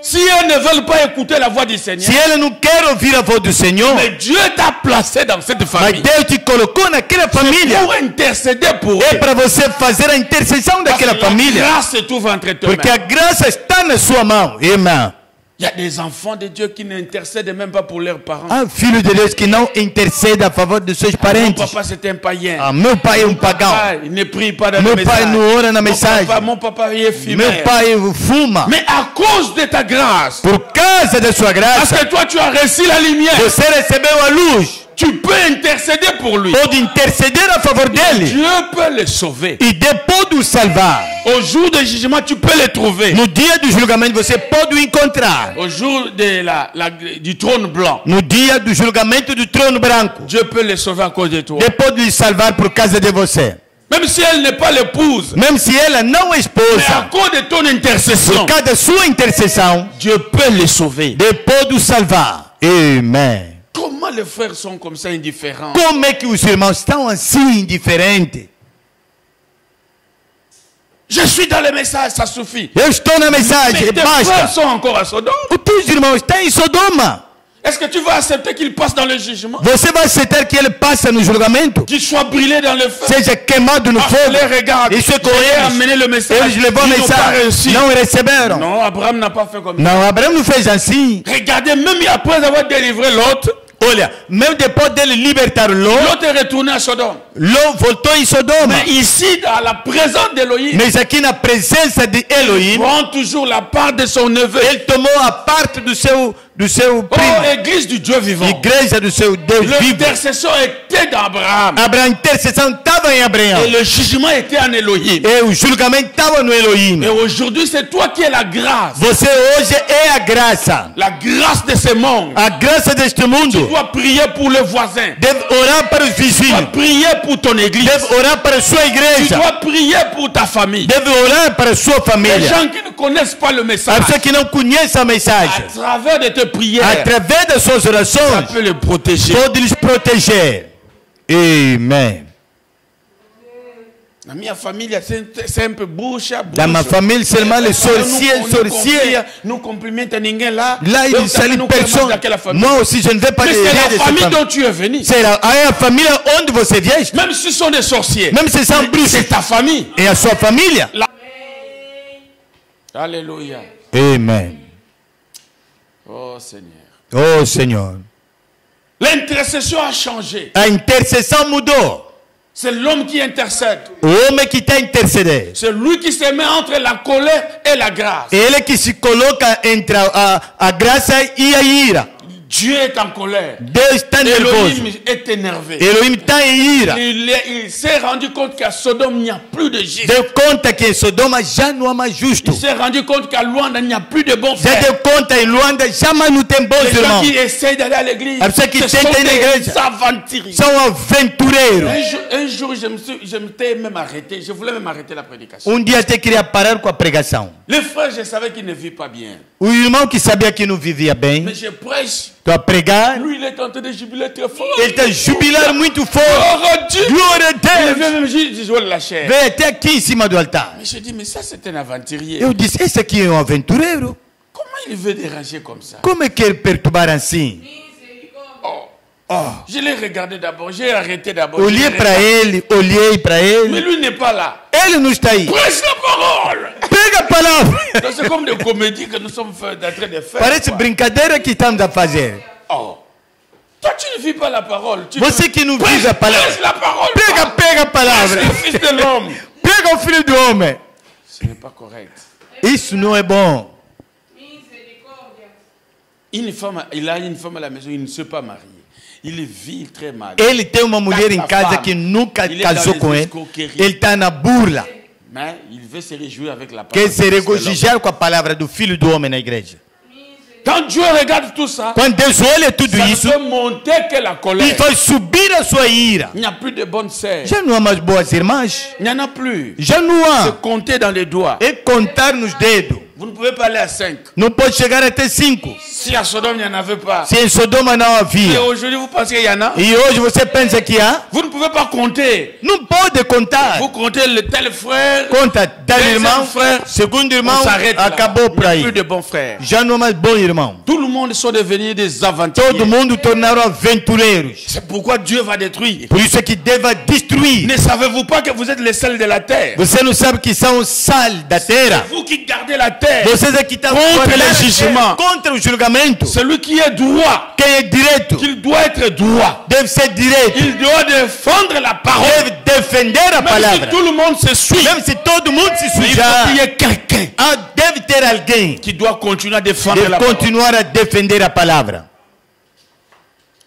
Si elles ne veulent pas écouter la voix du Seigneur, Se ele não quer ouvir a voz do Senhor, mais Dieu t'a placé dans cette mas famille Deus te colocou naquela família. pour intercéder pour É eux. para você fazer a intercessão Parce que daquela la família. grâce se trouve entre tes Porque mains. a graça está na sua mão. Amém. Il y a des enfants de Dieu qui n'intercèdent même pas pour leurs parents. Há filhos de Deus que não intercedem a favor dos seus Mon parentes. papa, c'est un païen. Ah, meu pai é um pagão. Papa, il ne prie pas dans Meu le pai message. não ora na mensagem. Mon papa, il est fumeur. Meu pai fuma. Mais à cause de ta grâce, Por causa da sua parce graça, que toi, tu as reçu la lumière, você recebeu a luz. tu peux intercéder pour lui. Pode interceder a favor dele. Dieu peut le sauver. E Deus pode o salvar. Au jour du jugement, tu peux le trouver. No dia do julgamento você pode o encontrar. Au jour de du trône blanc, No dia do julgamento do trono branco, Dieu peut le sauver à cause de toi. Deus pode lhe salvar por causa de você. Même si elle n'est pas l'épouse, Mesmo se ela não é mais à esposa, cause de ton intercession, por causa da sua intercessão, Dieu peut le sauver. Deus pode o salvar. Amém. Comment les frères sont comme ça indifférents? Como é que os irmãos estão assim indiferentes? Je suis dans le message, ça suffit. Eu estou na Mais mensagem, tes frères basta. sont encore à Sodome. Os teus irmãos estão em Sodoma. Est-ce que tu vas accepter qu'ils passent dans le jugement? Você vai aceitar que ele passa no julgamento? Qu'ils soient brûlés dans le feu? Seja queimado no Ah, fogo? les regarde. Isso é com J'ai eles. amené le message. Eles levou a Ils n'ont pas mensagem. réussi. Não receberam. Non, Abraham n'a pas fait comme ça. Não, Abraão não fez assim. Regardez, même après avoir délivré l'autre, Olha, mesmo depois dele libertar Ló, l'autre est retourné à Sodome. Ló voltou em Sodoma. Mais ici, dans la présence d'Élohim, Mas aqui na presença de Elohim, prend toujours la part de son neveu. ele tomou a parte do seu Oh, primo. église du Dieu vivant. Igreja do seu Deus vivo. L'intercession était d'Abraham. A intercessão estava em Abraão. Et le jugement était en Elohim. E o julgamento estava no Elohim. Et aujourd'hui, c'est toi qui es la grâce. Você hoje é a graça. La grâce de ce monde. A graça deste Tu mundo. dois prier pour le voisin. Deve orar para os Tu dois vizinhos. prier pour ton église. Deve orar para a sua Tu igreja. dois prier pour ta famille. Deve orar para a sua Les família. gens qui ne connaissent pas le A message, pessoa que não conhece a à mensagem, travers de tes prières, através das suas ça orações, peut les protéger. pode lhes proteger. Amém. La mia famille, c'est sempre bruxa, Da minha família, seulement les sorciers. Não cumprimenta ninguém lá. Lá Eu eles também saem não quero mais pessoas. daquela família. Moi aussi, je ne vais pas Mais les c'est la aider. famille dont tu es venu. Será a família onde você vieste? Même si ce sont des sorciers. Mesmo se são bruxos, C'est ta famille. é a sua família. Alléluia. Amém. Oh Seigneur. Oh Senhor. L'intercession a changé. A intercessão mudou. C'est l'homme qui intercède. O homem que está intercedendo. C'est lui qui se met entre la colère et la grâce. Ele que se coloca entre a graça e a ira. Dieu est en colère. Deus está nervoso. Elohim est énervé. Elohim está em ira. Il s'est rendu compte qu'à Sodome, il n'y a plus de juste. Deu conta que em Sodoma já não há mais justo. Il s'est rendu compte qu'à Luanda, il n'y a plus de bons Já frères. deu conta em Luanda, jamais não tem bons Les gens irmãos. qui essayent d'aller à l'église, A pessoa que ce sont tenta ir na igreja. des aventuriers. São aventureiros. Un jour, je m'étais même arrêté. Je voulais même arrêter la prédication. Um dia até queria parar com a pregação. Les frères, je savais qu'ils ne vivent pas bien. O irmão que sabia que não vivia bem, Mais je prêche. a pregar, Lui, il est en train de jubiler très fort. ele está jubilar muito forte. Gloire à Dieu. Glória a Il Deus. vient même juste jouer la chair. Veio até aqui em cima do altar. Mais je dis, mais ça, c'est un aventurier. Eu disse, esse aqui é um aventureiro. Comment il veut déranger comme ça? Como é que ele perturbar assim? Je l'ai regardé d'abord, j'ai arrêté d'abord. Olhei para ele, olhei para Mais ele. lui n'est pas là. Ele não está aí. Prêche la parole. Prega a palavra. Donc, c'est comme des comédies que nous sommes en train de faire. Parece quoi. brincadeira que estamos a fazer. Oh. Toi, tu ne vis pas la parole. Tu Você que não prêche, vive a palavra. prêche la parole. Pega a palavra. Prêche le fils de l'homme. Pega o filho do homem. Ce n'est pas correct. Isso não é bom. Une femme, il a une femme à la maison, il ne s'est pas marié. Il vit très mal. Ele tem uma mulher em casa que nunca casou com ele. Ele está na burla. Mais il veut se réjouir avec la Quer parole. se regozijar com a palavra do filho do homem na igreja. Quand Dieu regarde tout ça, quando Deus olha tudo ça ne isso, peut monter que la colère. ele vai subir a sua ira. Il n'y a plus de bonnes sœurs. Já não há mais boas irmãs. Il n'y en a plus. Já não C'est há. compter dans les doigts. É contar nos dedos. Vous ne pouvez pas aller à 5. Não pode chegar até 5. Si à Sodome, il n'y en avait pas. Se em Sodoma não Et havia. aujourd'hui, vous pensez qu'il y en a? E hoje você pensa que há? Vous ne pouvez pas compter. Não pode contar. Vous comptez le tel frère. Conta tal Deuxième irmão, frère. segundo On irmão, s'arrête là. acabou por Il n'y a aí. plus de bons frères. Já não há mais bom irmão. Tout le monde sont devenus des aventuriers. Todo mundo tornaram aventureiros. C'est pourquoi Dieu va détruire. Por isso é que deve destruir. Ne savez-vous pas que vous êtes les sels de la terre? Você não sabe que são sal da terra. Vous qui gardez la terre. Vocês é que estão Contra le jugement. contra o julgamento. Celui qui est droit, Quem é direito qu'il doit être droit. deve ser direito. Il doit défendre la parole. Deve defender a Même si palavra. tout le monde se suit, Mesmo se todo mundo se mais il faut sujar, qu'il y ait quelqu'un deve ter alguém qui doit continuer à défendre deve la parole. continuar a defender a palavra.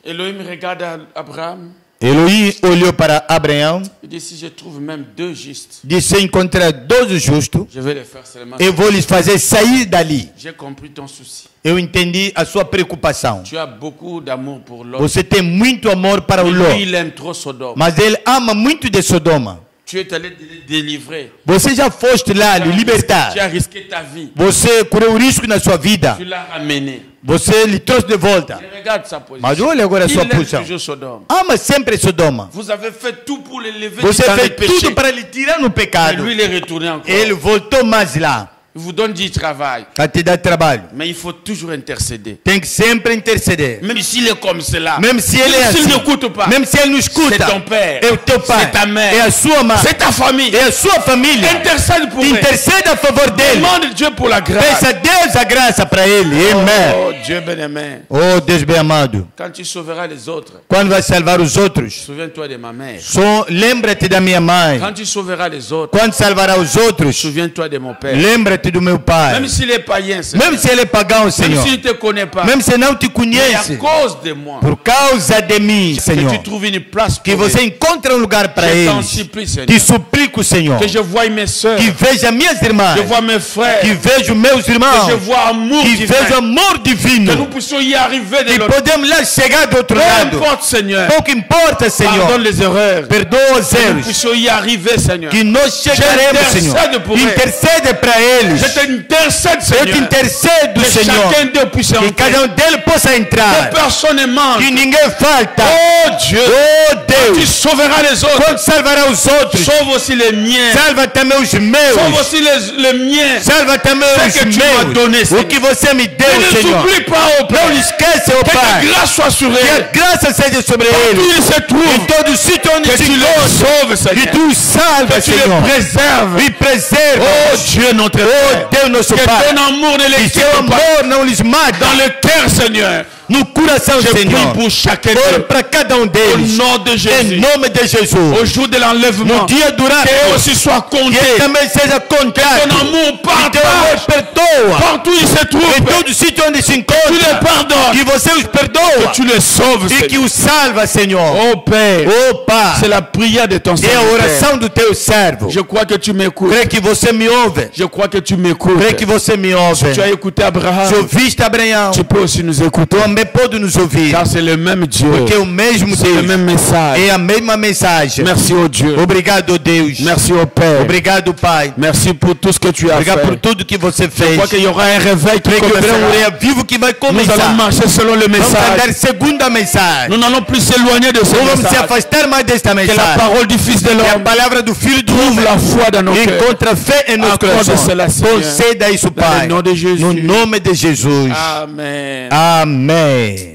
Elohim regarde Abraham. Elohim olhou para Abraão, Il dit, si je trouve même 2 justes, disse: se encontrar 12 justos, je vais les faire seulement. eu vou lhes fazer sair dali. J'ai compris ton souci. Eu entendi a sua preocupação. Tu as beaucoup d'amour pour l'autre. Você tem muito amor para o Lui, Ló, il aime trop Sodome. mas ele ama muito de Sodoma. Tu es allé te délivrer. Você já foste lá lhe libertar. Tu as risqué ta vie. Você correu risco na sua vida. Tu l'as ramené. Você lhe trouxe de volta. Et regarde sa position. Mas olha agora a Il sua aime posição. toujours Sodome. Ama sempre Sodoma. Vous avez fait tout pour l'élever Você dans le fez péché. tudo para lhe tirar no Et pecado. lui, il est retourné encore. Ele voltou mais lá Il vous donne du travail. para te dar trabalho. Mais il faut toujours intercéder. Tem que sempre interceder. Même s'il est comme cela. Mesmo se ele é Même s'il assim. n'écoute pas. Mesmo se ele não escuta. C'est ton père. É o teu pai. C'est ta mère. É a sua mãe. C'est ta famille. É a sua família. Intercède pour eux. Intercede a favor dele. Demande Dieu pour la grâce. Peça a Deus a graça para ele. Amém. Oh Dieu bien-aimé. Oh Deus bem amado. Quand tu sauveras les autres, Quando vai salvar os outros, souviens-toi de ma mère. só lembra-te da minha mãe. Quand tu sauveras les autres, Quando salvará os outros, souviens-toi de mon père. lembra-te do meu pai. Même s'il est païen, Seigneur. Mesmo se ele é pagão, Même Senhor. s'il ne te connaît pas. Mesmo se não te Mais à conhece. cause de moi, Por causa de mim, que Senhor. tu trouves une place Que pour você eux. encontre um lugar para Je t'en eles. supplie, Seigneur. Te suplico, Senhor. Que je voie mes soeurs. Que veja minhas irmãs. Je vois mes frères. Que veja meus irmãos. Que je vois amour Que divin. veja amor Que nous divino. puissions y arriver de Que l'autre. podemos lá chegar do outro Peu lado. importe, Seigneur. Pouco importa, Senhor. Pardonne les erreurs. Perdoa os Que nous erros. puissions y arriver, Seigneur. Que nós chegaremos, Senhor. J'intercede por eles. Intercede para eles. Je t'intercède, Eu te Seigneur. intercedo, Que Senhor. chacun d'eux puisse Que entrer. cada deles possa Que entrar. personne ne manque. Que ninguém falta. Oh Dieu. Oh Tu Deus. sauveras les autres. Quando salvará os outros, Sauve aussi les miens. salva também os Sauve meus. aussi les miens. Salva também Ce os que tu m'as donné, meus. Senhor. O que você me deu, Et ne Senhor. t'oublie pas, oh Não Père. esquece, ó Que ta Pai. grâce soit sur Que a eux. graça seja sobre Où eles. ils se Em trouvent. todo sítio onde Que se tu les encontram. sauves, Que Seigneur. tu salva, Que tu les Senhor. préserves. E preserva. Oh Dieu, notre Père. Deus nosso Que Pai. ton amour ne les Que seu quitte pas. amor não lhes mata. Dans le cœur, Seigneur. No coração, Je prie Senhor. pour chacun Ore d'eux. para cada Au deles. nom de Em Jésus. nome de Jesus. Au jour de l'enlèvement. No dia do rapto. Que aussi soit compté. Que também seja contado. Ton amour Que teu amor partage. perdoa. Partout où ils se Em trouvent. todo sítio onde se Tu les encontra. pardonnes. Que você os perdoa. Tu les sauves, E que Seigneur. os salva, Senhor. Oh Père. Oh Pai. C'est la prière de ton É a Seigneur. oração do teu servo. Je crois que tu m'écoutes. Crê que você me ouve. Je crois que tu m'écoutes. Crê que você me ouve. Tu as écouté Abraham. Se ouviste Abraão, Tu peux aussi nous écouter. também pode nos ouvir. Car c'est le même Dieu. Porque é o mesmo C'est le Deus. même message. É a mesma mensagem. Merci au Dieu. Obrigado, Deus. Merci au Père. Obrigado, Pai. Merci pour tout ce que tu as Obrigado por fait. tudo que você Je fez. crois qu'il y aura un réveil qui Crê que haverá commencera. orelha vivo que vai Nous allons começar. marcher selon le Vamos message. andar segundo a mensagem. Nous n'allons plus s'éloigner de ce Não vamos se message. afastar mais desta Que la mensagem. parole du Fils de Que a l'homme palavra do Filho do trouve Homem la foi dans nos cœurs. encontra fé em nosso Acorde coração. cela, Senhor. Conceda isso, Dans le Pai. nom de Jésus. No nome de Jesus. Amen. Amém.